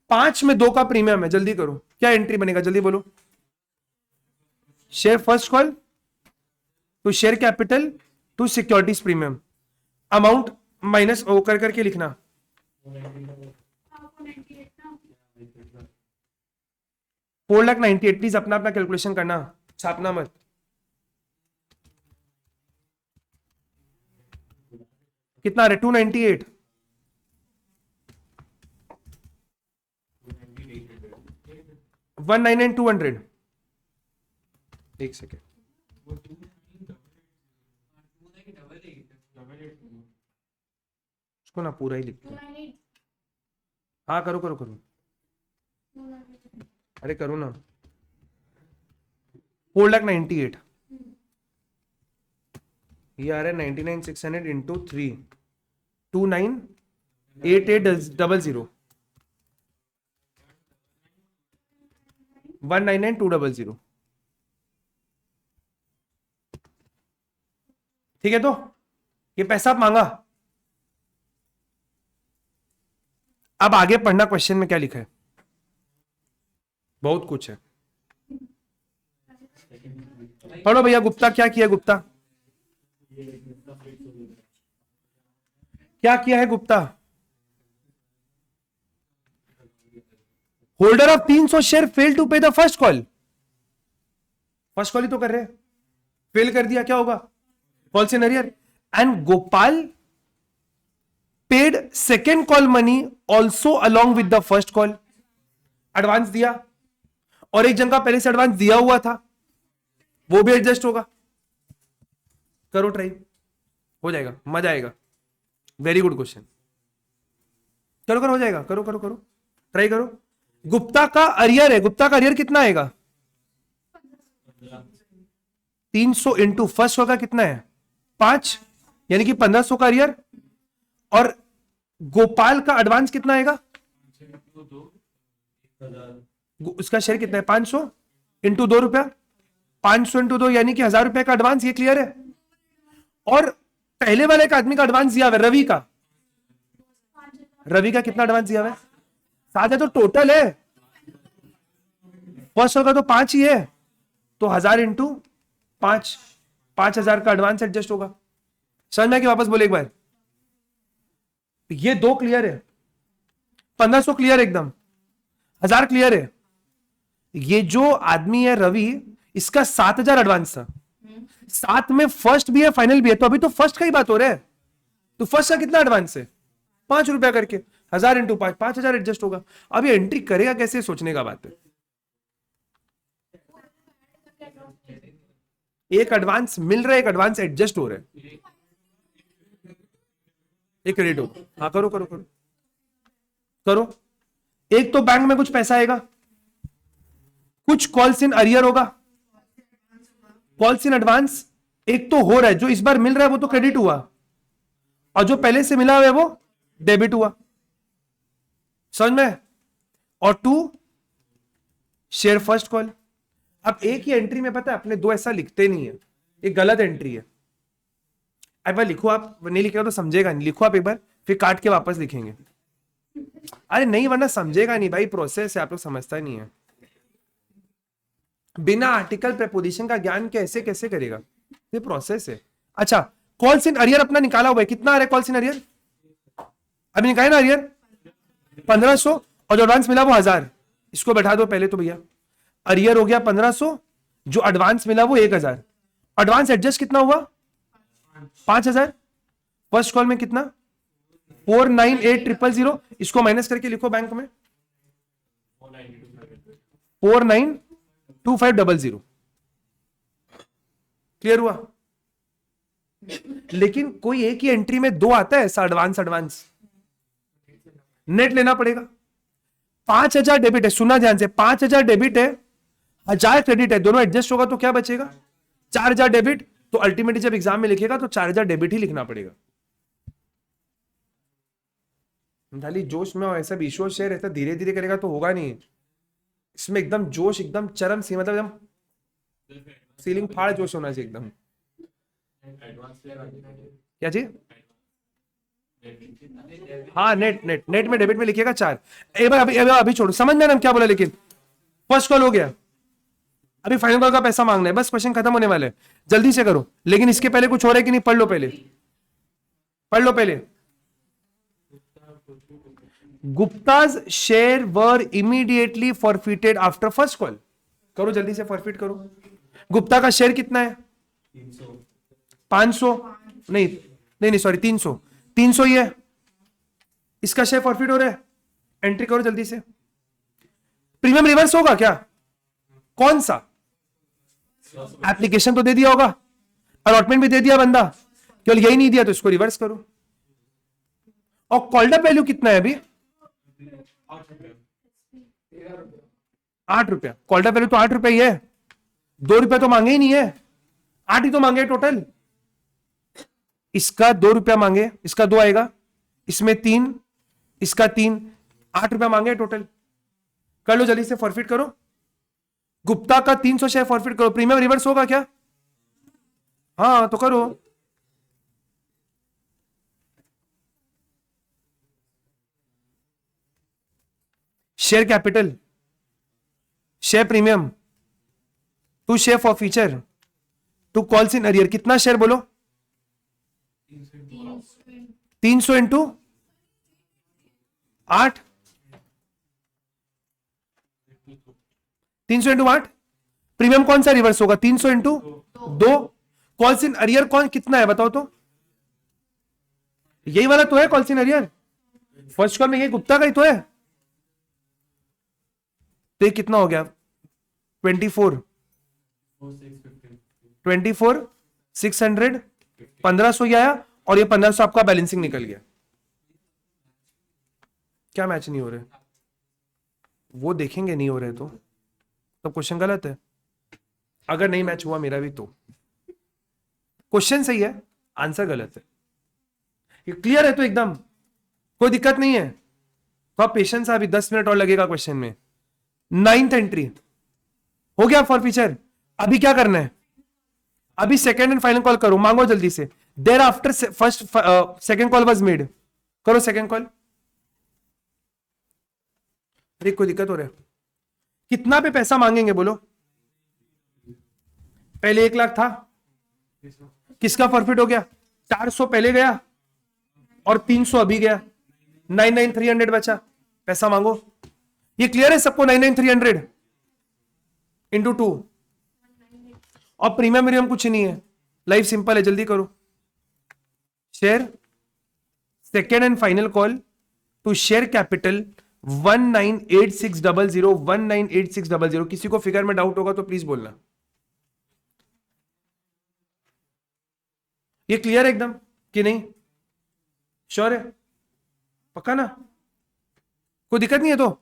5 में 2 का प्रीमियम है, जल्दी करो। क्या एंट्री बनेगा जल्दी बोलो। Share first call to share capital to securities premium, amount minus ओ कर करके लिखना। 4,98,000 प्लीज अपना अपना कैलकुलेशन करना, छापना मत। कितना आ रहा है? 298। 199,200। एक सेकेंड, उसको ना पूरा ही लिखते हैं। हाँ करो करो करो, अरे करो ना। 4,98,000 ये आ रहा है 99,600 इंटू 3, 29,88,000, 199,200। ठीक है, तो ये पैसा आप मांगा। अब आगे पढ़ना, क्वेश्चन में क्या लिखा है, बहुत कुछ है। पढ़ो भैया। गुप्ता क्या किया? गुप्ता क्या किया है? Gupta holder of 300 share fail to pay the first call. First call ही तो कर रहे हैं, फेल कर दिया, क्या होगा? Call in arrear. And Gopal paid second call money also along with the first call. Advance दिया और एक जन का पहले से एडवांस दिया हुआ था, वो भी एडजस्ट होगा। करो ट्राई, हो जाएगा, मजा आएगा। Very good question. करो करो, हो जाएगा। करो करो करो, ट्राई करो। गुप्ता का अरियर है, गुप्ता का अरियर कितना आएगा? 300 इंटू फर्स्ट कॉल का कितना है? 5, यानी कि 1500 का अरियर। और गोपाल का एडवांस कितना आएगा? उसका शेयर कितना है? 500 इंटू 2 रुपया, 500 इंटू 2 यानी कि 1000 रुपए का एडवांस। ये क्लियर है। और पहले वाले का आदमी का एडवांस दिया हुआ है, रवि का। रवि का कितना एडवांस दिया हुआ है? 7 है, तो टोटल है। फर्स्ट का तो 5 ही है, तो 1000 इंटू 5, 5000 का एडवांस एडजस्ट होगा। समझ में कि वापस बोले एक बार। ये 2 क्लियर है, 1500 क्लियर एकदम, 1000 क्लियर है। ये जो आदमी है रवि, इसका 7000 एडवांस था। 7 में फर्स्ट भी है, फाइनल भी है, तो अभी तो फर्स्ट का ही बात हो रहा है। तो फर्स्ट का कितना एडवांस है? 5 रुपया करके, 1000 इंटू 5, 5000 एडजस्ट होगा। अब ये एंट्री करेगा कैसे, सोचने का बात है। एक एडवांस मिल रहा है, एक एडवांस एडजस्ट हो रहा है, एक क्रेडिट होगा। हाँ करो करो करो करो। एक तो बैंक में कुछ पैसा आएगा, कुछ कॉल्स इन अरियर होगा, कॉल्स इन एडवांस एक तो हो रहा है। जो इस बार मिल रहा है वो तो क्रेडिट हुआ, और जो पहले से मिला हुआ है वो डेबिट हुआ। समझ में? और 2 शेयर फर्स्ट कॉल। अब एक ही एंट्री में पता है अपने 2 ऐसा लिखते नहीं है, ये गलत एंट्री है। एक बार लिखो, आप नहीं लिखेगा तो समझेगा नहीं। लिखो आप एक बार, फिर काट के वापस लिखेंगे। अरे नहीं, वरना समझेगा नहीं भाई, प्रोसेस है, आप लोग समझता नहीं है। बिना आर्टिकल प्रेपोजिशन का ज्ञान कैसे कैसे करेगा, ये प्रोसेस है। अच्छा, कॉल्स इन अरियर अपना निकाला हुआ है, कितना आ रहा है कॉल्स इन अरियर? अभी निकाले ना अरियर 1500, और जो एडवांस मिला वो 1000। इसको बैठा दो पहले तो भैया। अरियर हो गया 1500, जो एडवांस मिला वो 1000, एडवांस एडजस्ट कितना हुआ 5000। फर्स्ट कॉल में कितना 498000, इसको माइनस करके लिखो बैंक में 492500। क्लियर हुआ? लेकिन कोई एक ही एंट्री में दो आता है ऐसा एडवांस, नेट लेना पड़ेगा। 5000 डेबिट है, सुना ध्यान से, 5000 डेबिट है, 1000 क्रेडिट है, दोनों एडजस्ट होगा तो क्या बचेगा 4000 डेबिट। तो अल्टीमेटली जब एग्जाम में लिखेगा तो 4000 डेबिट ही लिखना पड़ेगा। खाली जोश में और ऐसा विश्व शेयर ऐसा धीरे धीरे करेगा तो होगा नहीं। इसमें एकदम जोश, एकदम चरम सी, मतलब एकदम सीलिंग फाड़ जोश होना चाहिए एकदम। क्या जी? हाँ, नेट में डेबिट में लिखिएगा 4। एक बार अभी छोड़ो, समझ में ना क्या बोला। लेकिन फर्स्ट कॉल हो गया, अभी फाइनल कॉल का पैसा मांगना है, बस क्वेश्चन खत्म होने वाले, जल्दी से करो। लेकिन इसके पहले कुछ हो रहा है कि नहीं, पढ़ लो पहले। गुप्ताज शेयर वर immediately forfeited after first call. करो जल्दी से, फॉरफिट करो। गुप्ता का शेयर कितना है 500, नहीं सॉरी 300 ही है। इसका शेयर फॉरफिट हो रहा है, एंट्री करो जल्दी से। प्रीमियम रिवर्स होगा क्या? कौन सा? एप्लीकेशन तो दे दिया होगा, अलॉटमेंट भी दे दिया बंदा, केवल यही नहीं दिया तो इसको रिवर्स करो। और कॉल्ड अप वैल्यू कितना है अभी 8 रुपया। कॉल्ड अप वैल्यू तो 8 रुपया ही है, 2 रुपया तो मांगे ही नहीं है, 8 ही तो मांगे टोटल। इसका 2 रुपया मांगे, इसका 2 आएगा, इसमें 3, इसका 3, 8 रुपया मांगे टोटल। कर लो जल्दी से, फॉरफिट करो। गुप्ता का 300 शेयर फॉरफिट करो। प्रीमियम रिवर्स होगा क्या? हाँ तो करो। Share capital, share premium, to share forfeiture, to calls in arrear, कितना शेयर बोलो 300 इंटू 8, 300 इंटू 8। प्रीमियम कौन सा रिवर्स होगा 300 इंटू 2। कॉल्स इन अरियर कौन कितना है बताओ तो? यही वाला तो है calls in arrear, first call में ये गुप्ता का ही तो है। तो ये कितना हो गया 24 600, 1500 ही आया, और ये 1500 आपका बैलेंसिंग निकल गया। क्या मैच नहीं हो रहे? वो देखेंगे नहीं हो रहे तो क्वेश्चन गलत है। अगर नहीं मैच हुआ मेरा भी तो क्वेश्चन सही है, आंसर गलत है। ये क्लियर है तो एकदम कोई दिक्कत नहीं है। तो आप पेशेंस, अभी 10 मिनट और लगेगा क्वेश्चन में। 9th एंट्री हो गया फॉर फीचर। अभी क्या करना है? अभी सेकेंड एंड फाइनल कॉल करो, मांगो जल्दी से। There after first second call was made, करो सेकेंड कॉल। अरे कोई दिक्कत हो रहा है? कितना पे पैसा मांगेंगे बोलो? पहले 1 लाख था, किसका फॉरफिट हो गया 400 पहले गया और 300 अभी गया, 99300 बचा। पैसा मांगो। ये क्लियर है सबको? 99300 इंटू 2। और प्रीमियम कुछ नहीं है, लाइफ सिंपल है, जल्दी करो। Share second and final call to share capital 198600, 198600। किसी को फिगर में डाउट होगा तो प्लीज बोलना। ये क्लियर है एकदम कि नहीं? श्योर है? पक्का ना? कोई दिक्कत नहीं है तो?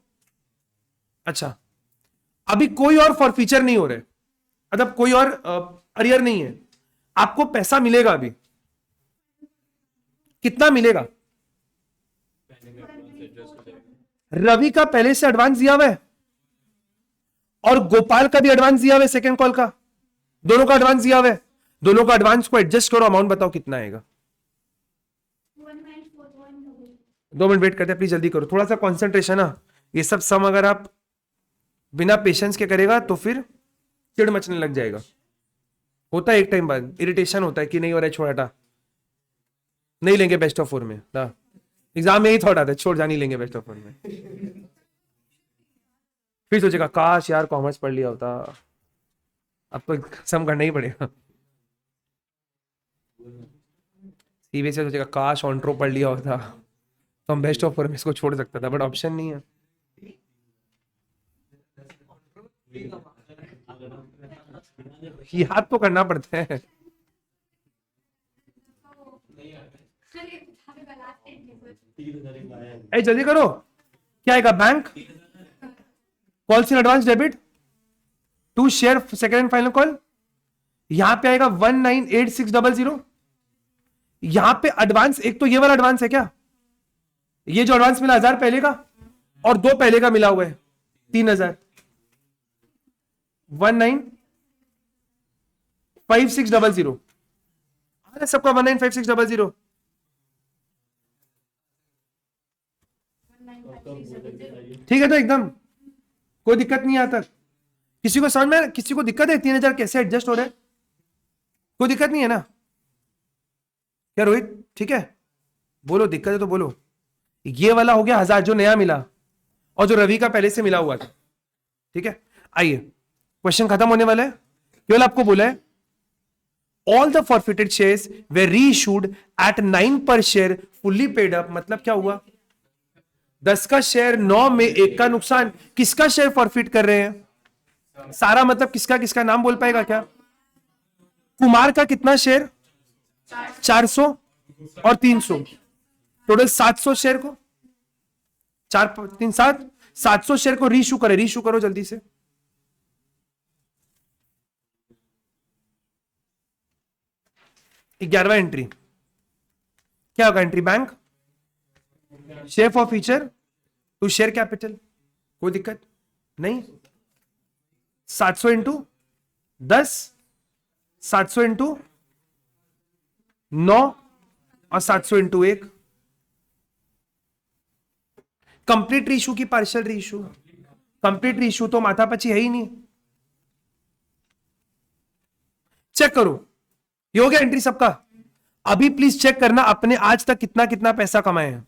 अच्छा, अभी कोई और फॉर फीचर नहीं हो रहे, मतलब कोई और अरियर नहीं है, आपको पैसा मिलेगा। अभी कितना मिलेगा? रवि का पहले से एडवांस दिया हुआ है और गोपाल का भी एडवांस दिया हुआ है, सेकेंड कॉल का, दोनों का एडवांस दिया हुआ है। दोनों का एडवांस को एडजस्ट करो, अमाउंट बताओ कितना आएगा। 2 मिनट वेट करते हैं, प्लीज जल्दी करो, थोड़ा सा कॉन्सेंट्रेशन ना। ये सब सम अगर आप बिना पेशेंस के करेगा तो फिर चिड़ मचने लग जाएगा। होता है एक टाइम बाद, इरिटेशन होता है कि नहीं हो रहा है, छोड़ हटा, नहीं लेंगे बेस्ट ऑफ 4 में। एग्जाम में ही थॉट आता है, छोड़ जा, नहीं लेंगे बेस्ट ऑफ 4 में। फिर सोचेगा काश यार कॉमर्स पढ़ लिया होता, अब तो सम करना ही पड़ेगा। सीबीएसई सोचेगा काश ऑन्ट्रो पढ़ लिया होता तो हम बेस्ट ऑफ इसको छोड़ सकता था, बट ऑप्शन नहीं है। याद तो करना पड़ता है। चलिए हमें लास्ट एंड ए जल्दी करो, क्या आएगा? Bank calls in advance debit to share second and final call. यहां पे आएगा 198600। यहां पे एडवांस, एक तो ये वाला एडवांस है क्या, ये जो एडवांस मिला 1000 पहले का और 2 पहले का मिला हुआ है 3000। 195600 अरे सबका 195600। ठीक है तो एकदम कोई दिक्कत नहीं आता। किसी को समझ में, किसी को दिक्कत है 3000 कैसे एडजस्ट हो रहा है? कोई दिक्कत नहीं है ना? क्या रोहित ठीक है? बोलो दिक्कत है तो बोलो। ये वाला हो गया 1000 जो नया मिला और जो रवि का पहले से मिला हुआ था। ठीक है, आइए क्वेश्चन खत्म होने वाला है। केवल आपको बोला है all the forfeited shares we reissued at 9 per share fully paid up. मतलब क्या हुआ? 10 का शेयर 9 में 1 का नुकसान। किसका शेयर फॉरफिट कर रहे हैं? सारा मतलब किसका किसका नाम बोल पाएगा क्या? कुमार का कितना शेयर? 400 और 300, टोटल 700 शेयर को 4 3 7 700 शेयर को रीइश्यू करे। रीइश्यू करो जल्दी से। ग्यारहवां एंट्री क्या होगा? Entry bank share forfeiture to share capital. कोई दिक्कत नहीं। 700 इंटू 10, 700 इंटू 9 और 700 इंटू 1। कंप्लीट रीइश्यू की पार्शियल रीइश्यू? कंप्लीट रीइश्यू तो माथापची है ही नहीं। चेक करो, ये हो गया एंट्री सबका। अभी प्लीज चेक करना अपने आज तक कितना कितना पैसा कमाए हैं।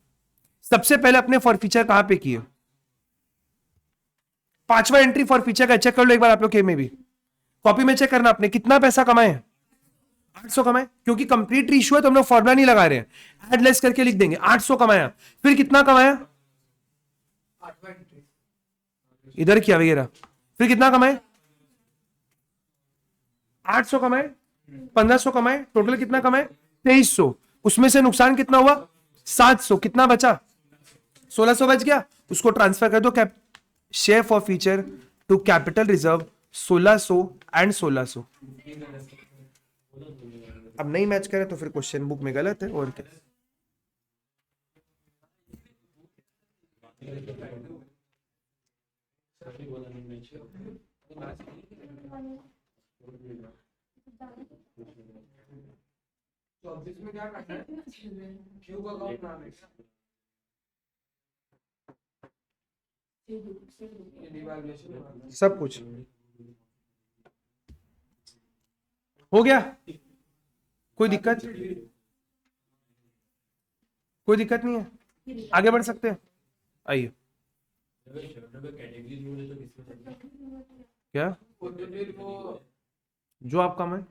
सबसे पहले अपने फॉर फीचर कहां पे किए? 5वां एंट्री फॉर फीचर का चेक कर लो एक बार आप लोग के में भी। कॉपी में चेक करना अपने कितना पैसा कमाए हैं। 800 कमाए, क्योंकि कंप्लीट रीइश्यू है तो हम लोग फॉर्मूला नहीं लगा रहे हैं, एड लेस करके लिख देंगे। 800 कमाया। फिर कितना कमाया? इधर किया वगैरह। फिर कितना कमाए? 800 कमाए, 1500 कमाए, टोटल कितना कमाए? 2300। उसमें से नुकसान कितना हुआ? 700। कितना बचा? 1600 बच गया। उसको ट्रांसफर कर दो share forfeiture to capital reserve 1600 and 1600। अब नहीं मैच करे तो फिर क्वेश्चन बुक में गलत है और क्या। इसमें क्या करना है? क्यू का अकाउंट नाम है सब कुछ हो गया। कोई दिक्कत? कोई दिक्कत नहीं है, आगे बढ़ सकते हैं। आइए क्या जो आपका मन,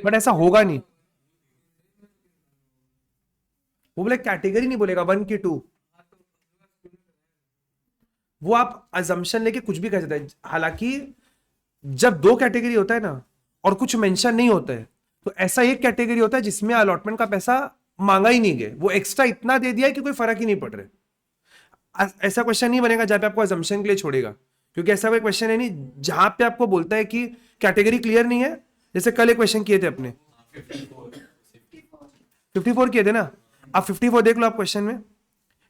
बट ऐसा होगा नहीं। वो बोले कैटेगरी नहीं बोलेगा 1 की 2, वो आप अजम्पशन लेके कुछ भी कर सकते हैं। हालांकि जब 2 कैटेगरी होता है ना और कुछ मेंशन नहीं होता है तो ऐसा एक कैटेगरी होता है जिसमें अलॉटमेंट का पैसा मांगा ही नहीं गया, वो एक्स्ट्रा इतना दे दिया कि कोई फर्क ही नहीं पड़ रहा। ऐसा क्वेश्चन नहीं बनेगा जहां पे आपको अजम्पशन के लिए छोड़ेगा, क्योंकि ऐसा कोई क्वेश्चन है नहीं जहां पे आपको बोलता है कि कैटेगरी क्लियर नहीं है। जैसे कल एक क्वेश्चन किए थे अपने 54 किए थे ना, आप 54 देख लो आप क्वेश्चन में।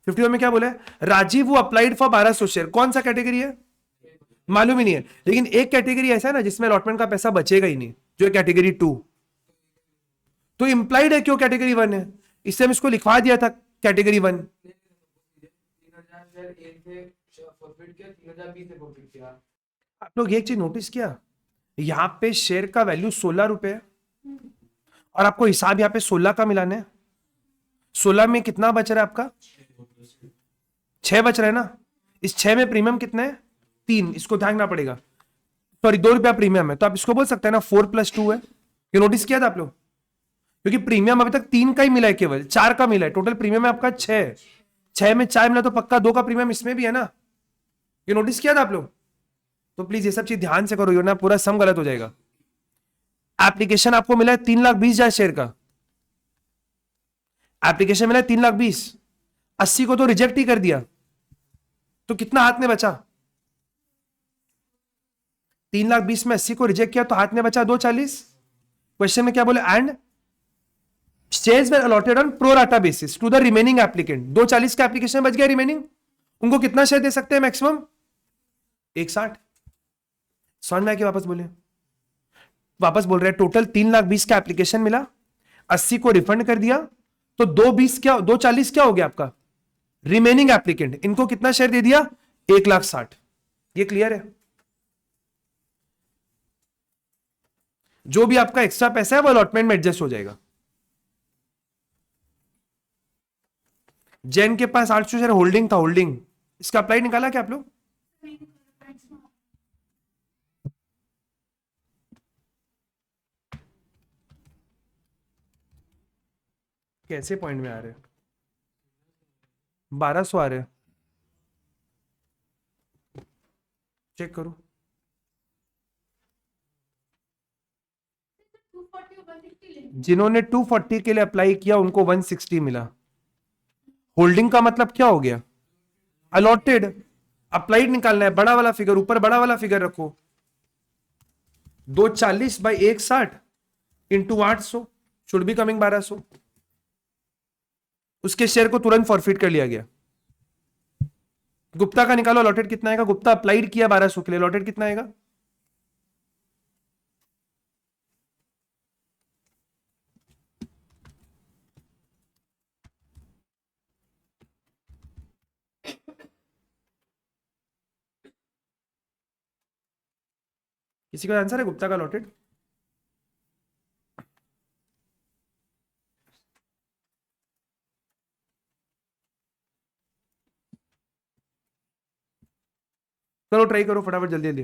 54 में क्या बोला है? राजीव वो अप्लाइड फॉर 1200 शेयर। कौन सा कैटेगरी है मालूम ही नहीं है, लेकिन एक कैटेगरी ऐसा है ना जिसमें अलॉटमेंट का पैसा बचेगा ही नहीं, जो है कैटेगरी 2। तो इंप्लाइड है क्यों कैटेगरी 1 है, इससे हम इसको लिखवा दिया था कैटेगरी 1। 3000 आप लोग एक चीज नोटिस किया, यहां पे शेयर का वैल्यू 16 रुपए है और आपको हिसाब यहां पे 16 का मिलाना है। 16 में कितना बच रहा है आपका? 6 बच रहा है ना। इस 6 में प्रीमियम कितना है? 3, इसको ध्यान रखना पड़ेगा। सॉरी, 2 रुपया प्रीमियम है, तो आप इसको बोल सकते हैं ना 4 + 2 है। ये नोटिस किया था आप लोग? क्योंकि प्रीमियम अभी तक 3 का ही मिला है, केवल 4 का मिला है। टोटल प्रीमियम है आपका 6, 6 में 4 मिला तो पक्का 2 का प्रीमियम इसमें भी है ना। ये नोटिस किया था आप लोग? तो प्लीज ये सब चीज ध्यान से करो, ना पूरा सम गलत हो जाएगा। एप्लीकेशन आपको मिला है 3,20,000 शेयर का। एप्लीकेशन मिला है 3,20,000, 80 को तो रिजेक्ट ही कर दिया, तो कितना हाथ में बचा? 3,20,000 में 80 को रिजेक्ट किया तो हाथ में बचा 2,40,000। क्वेश्चन में क्या बोले? And shares were allotted on pro rata basis to the remaining applicant। 2,40,000 का एप्लीकेशन बच गया रिमेनिंग, उनको कितना शेयर दे सकते हैं मैक्सिमम? 1,60। समझ में आया कि वापस बोले? वापस बोल रहे हैं, टोटल 3,20,000 का एप्लीकेशन मिला, 80 को रिफंड कर दिया, तो 2,40,000 क्या हो गया आपका? रिमेनिंग एप्लीकेंट, इनको कितना शेयर दे दिया? 1,60,000। ये क्लियर है? जो भी आपका एक्स्ट्रा पैसा है वो अलॉटमेंट में एडजस्ट हो जाएगा। जैन के पास 800 शेयर होल्डिंग था, होल्डिंग, इसका अप्लाई निकाला क्या आप लोग? कैसे पॉइंट में आ रहे हैं? 1,200 आ रहे हैं, चेक करो। 240 और 160 लेंगे। जिन्होंने 240 के लिए अप्लाई किया उनको 160 मिला। होल्डिंग का मतलब क्या हो गया? अलॉटेड। अप्लाइड निकालना है, बड़ा वाला फिगर, ऊपर बड़ा वाला फिगर रखो। 240 by 160 into 800 should be coming 1,200। उसके शेयर को तुरंत फॉरफिट कर लिया गया। गुप्ता का निकालो, अलॉटेड कितना आएगा? गुप्ता अप्लाइड किया 1,200 के लिए, अलॉटेड कितना आएगा? किसी का आंसर है गुप्ता का अलॉटेड? चलो ट्राई करो फटाफट, जल्दी जल्दी।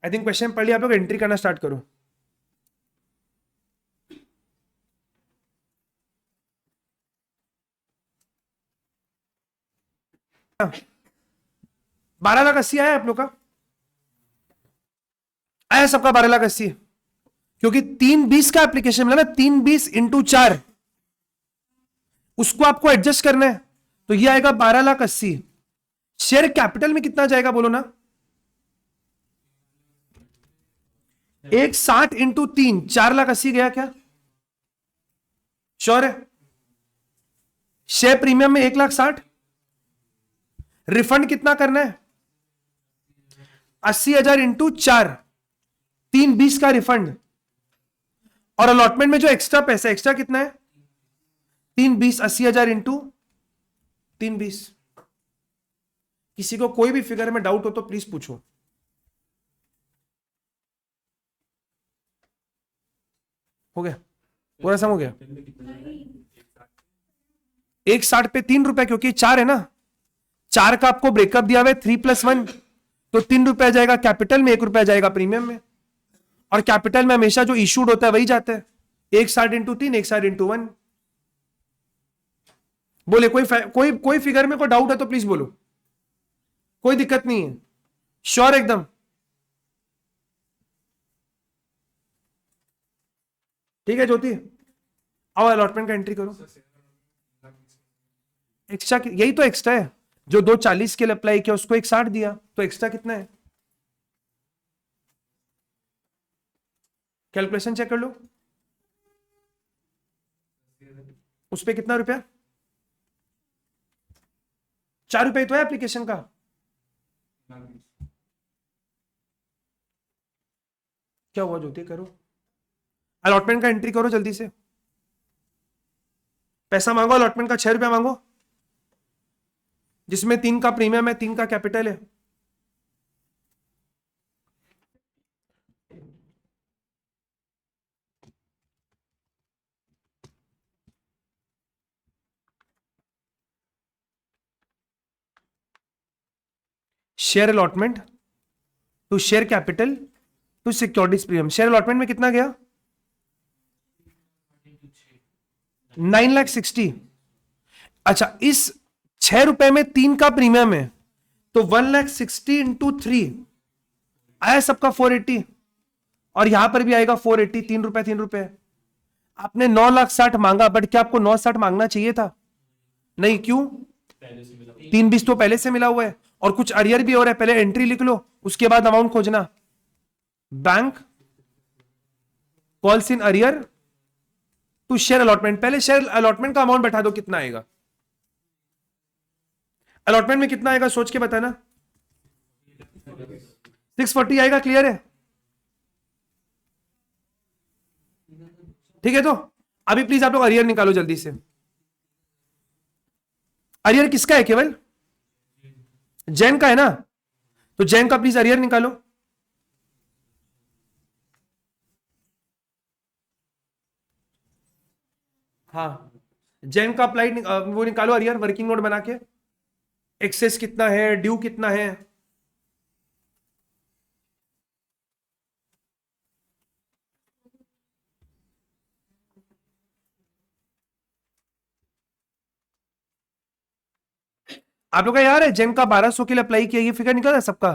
आई थिंक क्वेश्चन पढ़ लिया आप लोग, एंट्री करना स्टार्ट करो। हाँ। 12,80,000 आया आप लोग का? आया सबका 12,80,000? क्योंकि 3,20,000 का एप्लीकेशन मिला ना, 3,20,000 इंटू 4, उसको आपको एडजस्ट करना है, तो ये आएगा 12,80,000। शेयर कैपिटल में कितना जाएगा बोलो ना? 1,60 इंटू 3, 4,80,000 गया क्या? श्योर है? शेयर प्रीमियम में 1,60,000, रिफंड कितना करना है? 80,000 इंटू 4, 3,20,000 का रिफंड। और अलॉटमेंट में जो एक्स्ट्रा पैसा, एक्स्ट्रा कितना है? 3,20,000, 80,000 इंटू 3,20,000। किसी को कोई भी फिगर में डाउट हो तो प्लीज पूछो। हो गया? पूरा सम हो गया? 1,60 पे 3 रुपए, क्योंकि 4 है ना, 4 का आपको ब्रेकअप दिया हुआ है 3+1, तो 3 रुपया जाएगा कैपिटल में, 1 रुपया जाएगा प्रीमियम में। और कैपिटल में हमेशा जो इशूड होता है वही जाता है। 1,60 इंटू 3, 1,60 इंटू 1। बोले कोई फिगर में कोई डाउट है तो प्लीज बोलो, कोई दिक्कत नहीं है, श्योर एकदम? ठीक है ज्योति, आओ अलॉटमेंट का एंट्री करो। एक्स्ट्रा यही तो एक्स्ट्रा है, जो 2,40,000 के लिए अप्लाई किया उसको 1,60 दिया, तो एक्स्ट्रा कितना है? कैलकुलेशन चेक कर लो, उस पे कितना रुपया? 4 रुपए तो है एप्लीकेशन का। क्या हुआ ज्योति? करो अलॉटमेंट का एंट्री करो जल्दी से। पैसा मांगो अलॉटमेंट का, 6 रुपया मांगो, जिसमें 3 का प्रीमियम है, 3 का कैपिटल है। Share allotment to share capital to securities premium. Share allotment में कितना गया? 9,60,000। अच्छा, इस 6 रुपए में 3 का प्रीमियम है, तो 1,60,000 इंटू 3 आया सबका 480, और यहां पर भी आएगा 480, 3 रुपए। आपने 9,60,000 मांगा, बट क्या आपको 9,60,000 मांगना चाहिए था? नहीं, क्यों? पहले से मिला 320 तो पहले से मिला हुआ है, और कुछ अरियर भी हो रहा है। पहले एंट्री लिख लो, उसके बाद अमाउंट खोजना। Bank calls in arrear to share allotment. पहले शेयर अलॉटमेंट का अमाउंट बैठा दो, कितना आएगा? अलॉटमेंट में कितना आएगा सोच के बताना। 640 आएगा, क्लियर है? ठीक है, तो अभी प्लीज आप लोग अरियर निकालो जल्दी से। अरियर किसका है? केवल जैन का है ना, तो जैन का प्लीज अरियर निकालो। हाँ, जैन का अप्लाइड वो निकालो अरियर, वर्किंग नोट बना के। एक्सेस कितना है, ड्यू कितना है? आप लोग का यार है जेन का 1200 के लिए अप्लाई किया, ये फिगर निकला है सबका?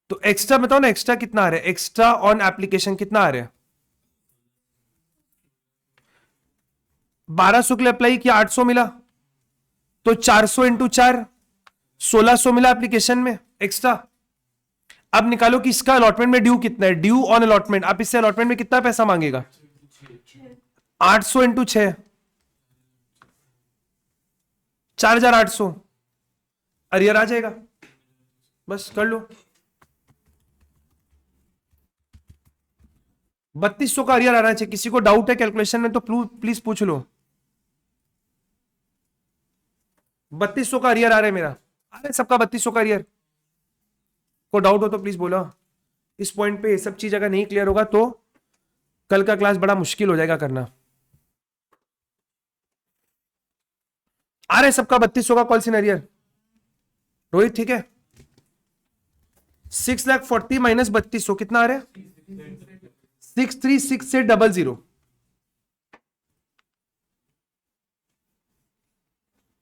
तो एक्स्ट्रा बताओ ना, एक्स्ट्रा कितना आ रहा है? एक्स्ट्रा ऑन एप्लीकेशन कितना आ रहा है? 1200 के लिए अप्लाई किया, 800 मिला, तो 400 इंटू 4 1600 मिला एप्लीकेशन में एक्स्ट्रा। अब निकालो कि इसका अलॉटमेंट में ड्यू कितना है। ड्यू ऑन अलॉटमेंट, आप इससे अलॉटमेंट में कितना पैसा मांगेगा? 800 इंटू 6 4,800 अरियर आ जाएगा। बस कर लो। 3,200 का अरियर आना चाहिए। किसी को डाउट है कैलकुलेशन में तो प्लीज पूछ लो। 3,200 का अरियर आ रहा है मेरा, आ रहा है सबका 3,200 का अरियर। को डाउट हो तो प्लीज बोलो। इस पॉइंट पे ये सब चीज अगर नहीं क्लियर होगा तो कल का क्लास बड़ा मुश्किल हो जाएगा करना। आ रहा है सबका 3,200 का कॉल इन अरियर? रोहित ठीक है? 6,40,000 माइनस 3,200 कितना आ रहा है? 636,800।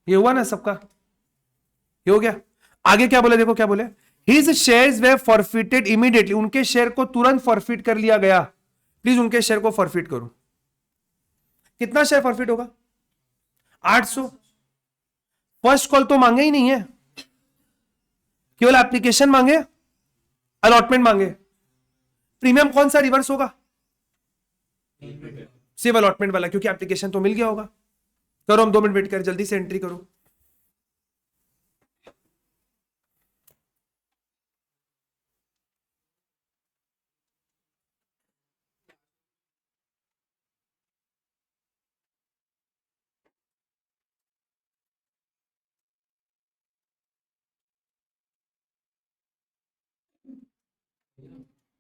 ये हुआ ना सबका? ये हो गया। आगे क्या बोले, देखो क्या बोले। His shares were forfeited immediately. उनके शेयर को तुरंत फॉरफिट कर लिया गया। प्लीज उनके शेयर को फॉरफिट करो। कितना शेयर फॉरफिट होगा? 800। फर्स्ट कॉल तो मांगे ही नहीं है, केवल एप्लीकेशन मांगे, अलॉटमेंट मांगे। प्रीमियम कौन सा रिवर्स होगा? सिर्फ अलॉटमेंट वाला, क्योंकि एप्लीकेशन तो मिल गया होगा। करो, हम 2 मिनट वेट कर, जल्दी से एंट्री करो।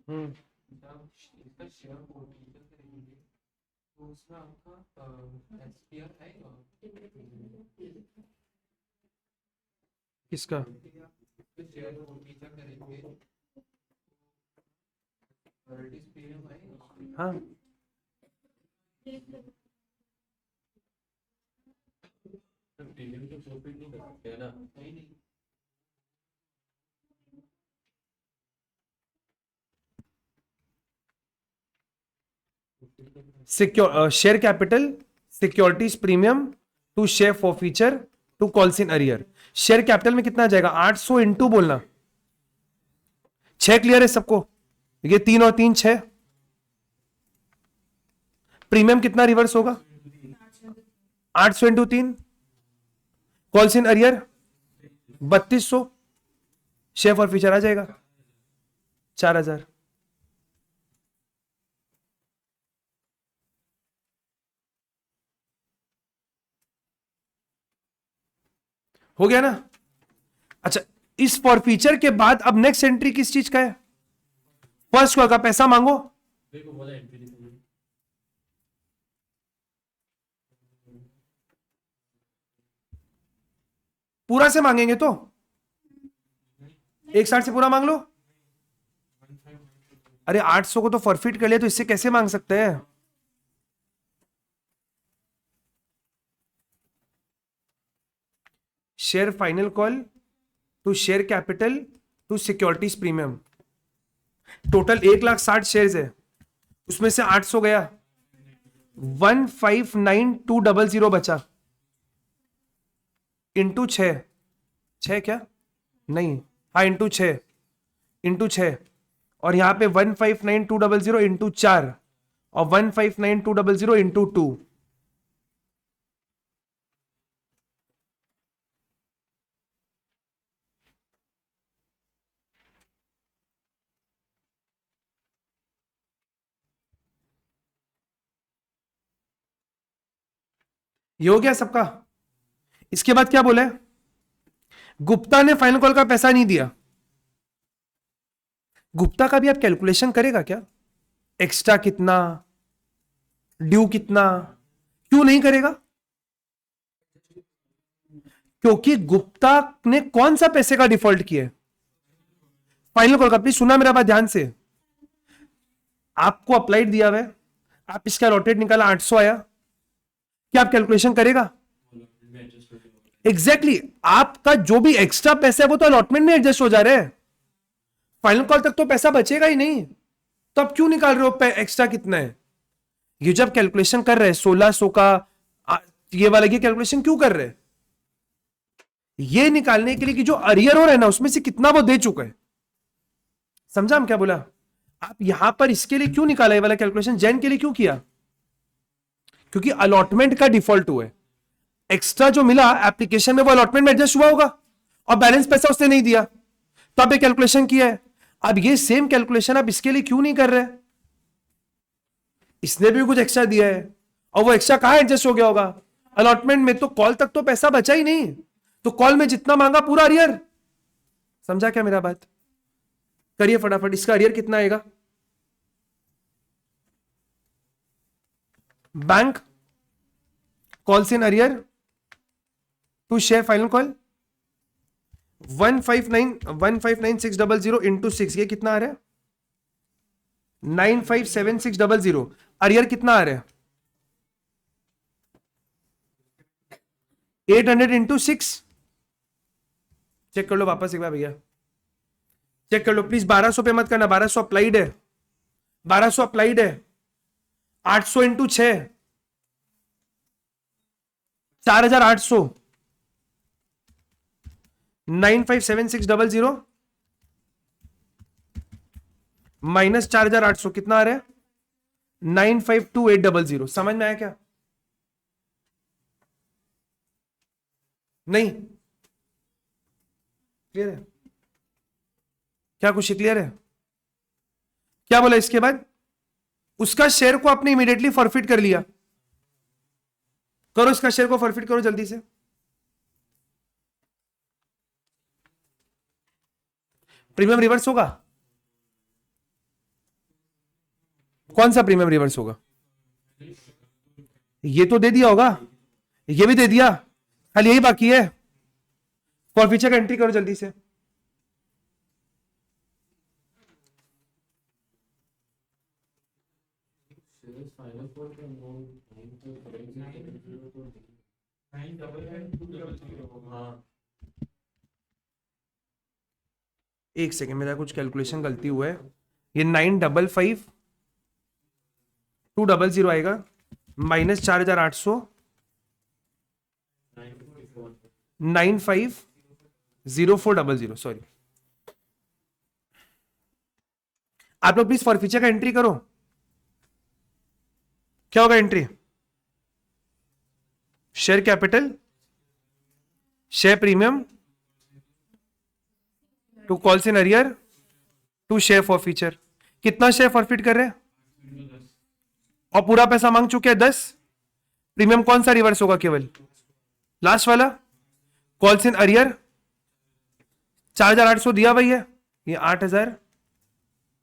इसका शेयर पोर्टल करेंगे तो उसमें आपका एसपीआर आएगा। किसका? शेयर पोर्टल करेंगे रॉयल्टीज प्रीमियम आएगा। हाँ, प्रीमियम तो प्रॉफिट नहीं कर सकते है ना। नहीं secure share capital, securities premium to share forfeiture to calls in arrear. Share capital में कितना आ जाएगा? 800 इंटू बोलना 6। क्लियर है सबको? ये 3 और 3 6। प्रीमियम कितना रिवर्स होगा? 800 into 3 calls in arrear 3,200। Share forfeiture आ जाएगा 4,000। हो गया ना? अच्छा, इस फॉर फीचर के बाद अब नेक्स्ट एंट्री किस चीज का है? फर्स्ट कॉल का पैसा मांगो। देखो बोला एंट्री लिखो। पूरा से मांगेंगे तो 160 से पूरा मांग लो। अरे 800 को तो फॉरफिट कर लिया, तो इससे कैसे मांग सकते हैं? Share final call to share capital to securities premium. Total 1,60,000 shares है, उसमें से 800 गया, 159,200 बचा, इंटू 6, 6 क्या नहीं, हाँ इंटू 6 और यहां पे 159,200 इंटू 4 और 159,200 इंटू 2। ये हो गया सबका। इसके बाद क्या बोला है? गुप्ता ने फाइनल कॉल का पैसा नहीं दिया। गुप्ता का भी आप कैलकुलेशन करेगा क्या? एक्स्ट्रा कितना, ड्यू कितना? क्यों नहीं करेगा? क्योंकि गुप्ता ने कौन सा पैसे का डिफॉल्ट किया है? फाइनल कॉल का। प्लीज सुना मेरा बात ध्यान से। आपको अप्लाइड दिया हुआ है, आप इसका अलॉटेड निकाला, 800 आया, क्या आप कैलकुलेशन करेगा? एग्जैक्टली आपका जो भी एक्स्ट्रा पैसा है वो तो अलॉटमेंट में एडजस्ट हो जा रहा है, फाइनल कॉल तक तो पैसा बचेगा ही नहीं, तो आप क्यों निकाल रहे हो एक्स्ट्रा कितना है? ये जब कैलकुलेशन कर रहे हैं 1600 का, ये वाला ये कैलकुलेशन क्यों कर रहे हैं? ये निकालने के लिए कि जो अरियर हो रहा है ना उसमें से कितना वो दे चुका है। समझा हम क्या बोला? आप यहां पर इसके लिए क्यों निकाला ये वाला कैलकुलेशन, जैन के लिए क्यों किया? क्योंकि अलॉटमेंट का डिफॉल्ट हुआ है, एक्स्ट्रा जो मिला एप्लीकेशन में वो अलॉटमेंट में एडजस्ट हुआ होगा और बैलेंस पैसा उसने नहीं दिया, तो आप ये कैलकुलेशन किया है। अब ये सेम कैलकुलेशन आप इसके लिए क्यों नहीं कर रहे? इसने भी कुछ एक्स्ट्रा दिया है और वो एक्स्ट्रा कहां एडजस्ट हो गया होगा? अलॉटमेंट में। तो कॉल तक तो पैसा बचा ही नहीं, तो कॉल में जितना मांगा पूरा अरियर। समझा क्या मेरा बात? करिए फटाफट, इसका अरियर कितना आएगा? Bank calls in arrear to share final call 159,600 into 6, ये कितना आ रहा है? 957600। अरियर कितना आ रहा है? 800 इंटू 6। चेक कर लो वापस एक बार भैया, चेक कर लो प्लीज। 1200 पे मत करना, 1200 अप्लाइड है, 1200 अप्लाइड है। 800 इंटू 6, 4800, 957600 माइनस 4800 कितना आ रहा है? 952800। समझ में आया क्या? नहीं क्लियर है क्या? कुछ क्लियर है क्या? बोला इसके बाद उसका शेयर को आपने इमीडिएटली फॉरफिट कर लिया, करो इसका शेयर को फॉरफिट करो जल्दी से। प्रीमियम रिवर्स होगा? कौन सा प्रीमियम रिवर्स होगा? ये तो दे दिया होगा, ये भी दे दिया, खाली यही बाकी है। फॉरफीचर का एंट्री करो जल्दी से। एक सेकेंड, मेरा कुछ कैलकुलेशन गलती हुआ है। ये 955,200 आएगा, माइनस 4800, 950400। सॉरी, आप लोग प्लीज फॉरफीचर का एंट्री करो। क्या होगा entry? Share capital, share premium to calls in arrear to share forfeiture. कितना शेयर फॉरफिट कर रहे हैं? और पूरा पैसा मांग चुके हैं 10। प्रीमियम कौन सा रिवर्स होगा? केवल लास्ट वाला कॉल्स इन अरियर। 4800 दिया भाई है, ये 8000,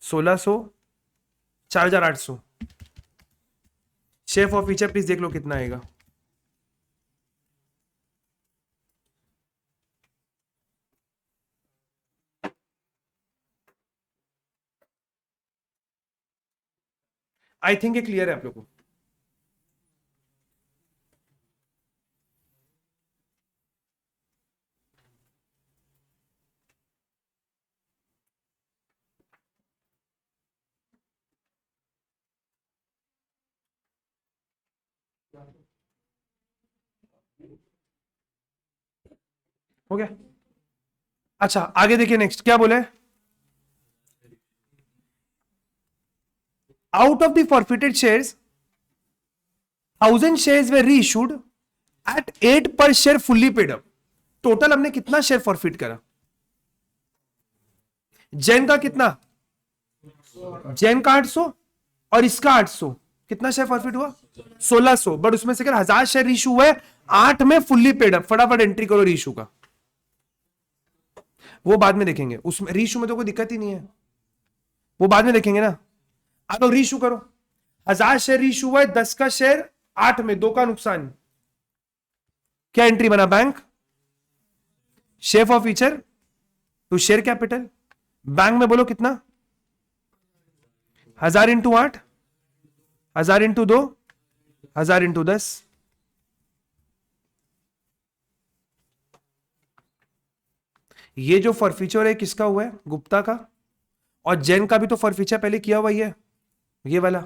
1600, 4800। शेयर फॉरफीचर प्लीज देख लो कितना आएगा। आई थिंक ये क्लियर है आप लोगों को। हो गया। अच्छा आगे देखिए, नेक्स्ट क्या बोले, out of the forfeited shares 1000 shares we reissued at 8 per share fully paid up. Total हमने कितना शेयर फॉरफिट करा? जैन का कितना? जैन का 800 और इसका 800, कितना शेयर फॉरफिट हुआ? 1600। बट उसमें से 1000 शेयर रीइश्यू हुआ है, 8 में फुल्ली पेड अप। फटाफट एंट्री करो रीइश्यू का, वो बाद में देखेंगे। उसमें रीइश्यू में तो कोई दिक्कत ही नहीं है, वो बाद में देखेंगे ना। आप लोग रीइश्यू करो। 1000 शेयर रीइश्यू हुआ है, 10 का शेयर 8 में, 2 का नुकसान। क्या एंट्री बना? Bank share forfeiture to share capital. Bank में बोलो कितना? 1000 इंटू 8, 1000 इंटू 2, 1000 इंटू 10। ये जो फॉरफीचर है किसका हुआ है? गुप्ता का। और जैन का भी तो फॉरफीचर पहले किया हुआ ही है, ये वाला,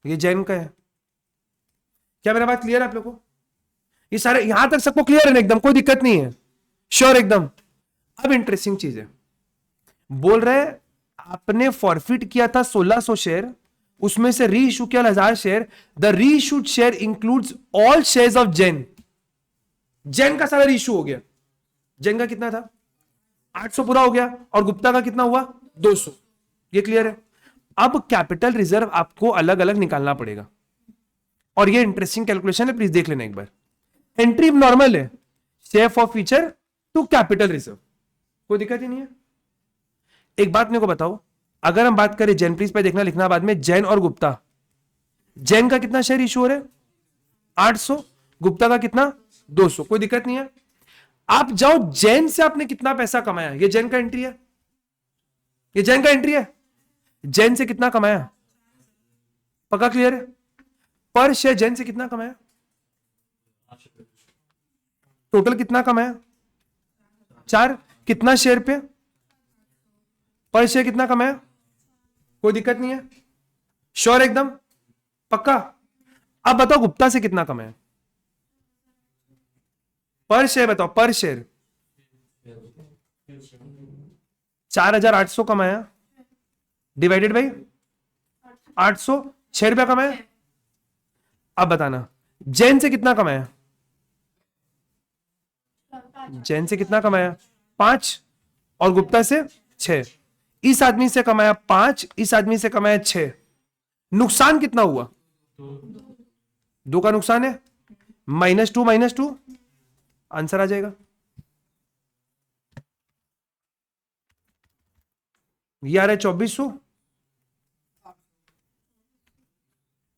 ये जैन का है। क्या मेरा बात क्लियर है आप लोगों को? ये सारे यहां तक सबको क्लियर है ना? एकदम कोई दिक्कत नहीं है, श्योर एकदम। अब इंटरेस्टिंग चीज है, बोल रहे आपने फॉरफिट किया था 1600 शेयर, उसमें से री इशू किया 1000 शेयर। द री issued share includes all shares of Jain. Jain का सारा री इशू हो गया। जैन का कितना था? 800 पूरा हो गया। और गुप्ता का कितना हुआ? 200। ये क्लियर है? अब कैपिटल रिजर्व आपको अलग अलग निकालना पड़ेगा, और ये इंटरेस्टिंग कैलकुलेशन है, प्लीज देख लेना एक बार। एंट्री नॉर्मल है, share forfeiture to capital reserve, कोई दिक्कत ही नहीं है। एक बात मेरे को बताओ, अगर हम बात करें जैन, प्लीज पे देखना लिखना बाद में, जैन और गुप्ता, जैन का कितना शेयर इशू हो रहा है? 800। गुप्ता का कितना? 200। कोई दिक्कत नहीं है। आप जाओ जैन से आपने कितना पैसा कमाया, ये जैन का एंट्री है, ये जैन का एंट्री है। जैन से कितना कमाया? पक्का क्लियर है? पर शेयर जैन से कितना कमाया? टोटल कितना कमाया? 4। कितना शेयर पे? पर शेयर कितना कमाया? कोई दिक्कत नहीं है, श्योर एकदम, पक्का। अब बताओ गुप्ता से कितना कमाया? पर शेयर बताओ, पर शेयर 4800 कमाया, डिवाइडेड बाई 800, 6 रुपया कमाया। अब बताना जैन से कितना कमाया? जैन से कितना कमाया? 5। और गुप्ता से 6। इस आदमी से कमाया 5, इस आदमी से कमाया 6। नुकसान कितना हुआ? 2 का नुकसान है, -2 -2, आंसर आ जाएगा। ये आ रहा है 2400,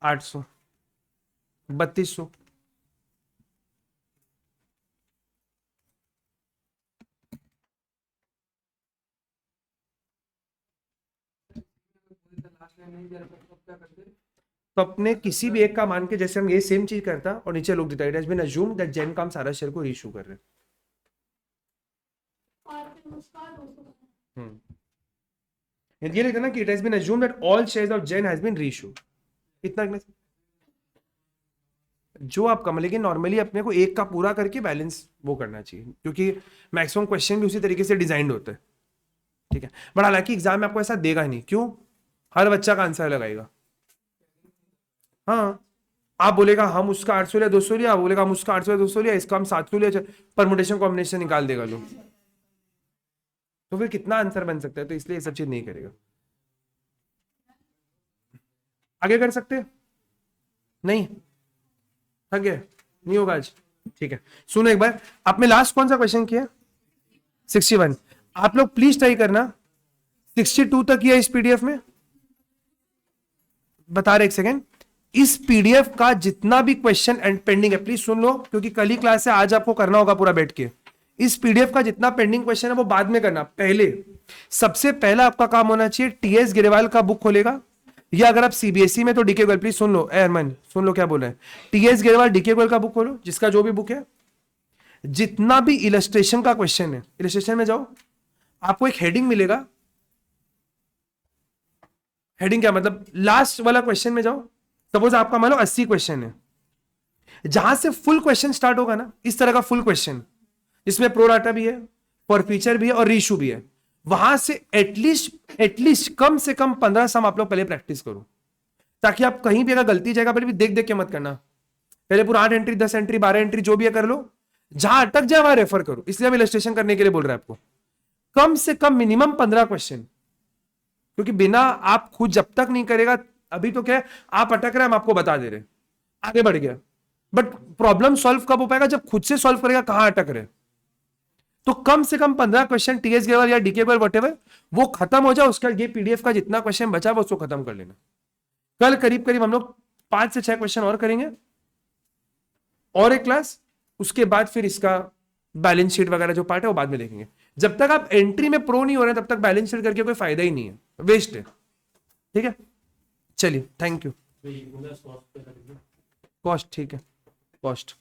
800, 3200। तो अपने किसी भी एक का मान के, जैसे हम ये सेम चीज करता और नीचे लोग देता, it has been assumed that Jain का हम सारा शेयर को रीइश्यू कर रहे हैं। और फिर उसका 200। ये लिखना ना कि it has been assumed that all shares of Jain has been reissued. इतना लिखना, जो आप कम, लेकिन नॉर्मली अपने को एक का पूरा करके बैलेंस वो करना चाहिए, क्योंकि मैक्सिमम क्वेश्चन भी उसी तरीके से डिजाइंड होते हैं, ठीक है। बट हालांकि एग्जाम में आपको ऐसा देगा नहीं, क्यों? हर बच्चा का आंसर लगाएगा। हाँ, आप बोलेगा हम उसका 800 लिया 200 लिया, बोलेगा हम उसका 800 200 लिया, इसका हम 700 लिया, परमुटेशन कॉम्बिनेशन निकाल देगा लोग, तो फिर कितना आंसर बन सकता है? तो इसलिए ये सब चीज नहीं करेगा। आगे कर सकते नहीं? थक गए? नहीं होगा आज, ठीक है। सुनो एक बार, आपने लास्ट कौन सा क्वेश्चन किया? 61। आप लोग प्लीज ट्राई करना 62 तक किया इस पीडीएफ में, बता रहे, एक सेकेंड। इस पीडीएफ का जितना भी क्वेश्चन एंड पेंडिंग है, प्लीज सुन लो, क्योंकि कल ही क्लास है, आज आपको करना होगा पूरा बैठ के। इस पीडीएफ का जितना पेंडिंग क्वेश्चन है वो बाद में करना, पहले सबसे पहला आपका काम होना चाहिए, टीएस गिरेवाल का बुक खोलेगा, या अगर आप सीबीएसई में तो डीके गोयल, प्लीज सुन लो, ए अरमान सुन लो क्या बोल रहे हैं। टीएस गेरवाल डीके गोयल का बुक खोलो, जिसका जो भी बुक है, जितना भी इलस्ट्रेशन का क्वेश्चन है, इलस्ट्रेशन में जाओ, आपको एक हेडिंग मिलेगा। हेडिंग क्या मतलब, लास्ट वाला क्वेश्चन में जाओ, सपोज आपका मान लो 80 क्वेश्चन है, जहां से फुल क्वेश्चन स्टार्ट होगा ना, इस तरह का फुल क्वेश्चन, जिसमें प्रोराटा भी है, फॉर फीचर भी है और रीशू भी है, वहां से एटलीस्ट कम से कम 15 सम आप लोग पहले प्रैक्टिस करो, ताकि आप कहीं भी अगर गलती जाएगा पहले भी देख देख के मत करना, पहले पूरा 8 एंट्री 10 एंट्री 12 एंट्री जो भी है कर लो, जहां अटक जाए वहां रेफर करो। इसलिए हम इलस्ट्रेशन करने के लिए बोल रहे हैं आपको, कम से कम मिनिमम 15 क्वेश्चन, क्योंकि बिना आप खुद जब तक नहीं करेगा, अभी तो क्या है, आप अटक रहे हैं, हम आपको बता दे रहे हैं, आगे बढ़ गया, बट प्रॉब्लम सॉल्व कब हो पाएगा, जब खुद से सॉल्व करेगा कहां अटक रहे। तो कम से कम 15 क्वेश्चन टीएस गेरवाल या डीके गोयल व्हाटएवर, वो खत्म हो जाए, उसका ये पीडीएफ का जितना क्वेश्चन बचा वो उसको खत्म कर लेना। कल करीब करीब हम लोग 5 से 6 क्वेश्चन और करेंगे, और एक क्लास, उसके बाद फिर इसका बैलेंस शीट वगैरह जो पार्ट है वो बाद में देखेंगे। जब तक आप एंट्री में प्रो नहीं हो रहे तब तक बैलेंस शीट करके कोई फायदा ही नहीं है, वेस्ट है। ठीक है, चलिए, थैंक यू। तो ये पूरा सॉफ्ट पे करेंगे। कॉस्ट ठीक है, कॉस्ट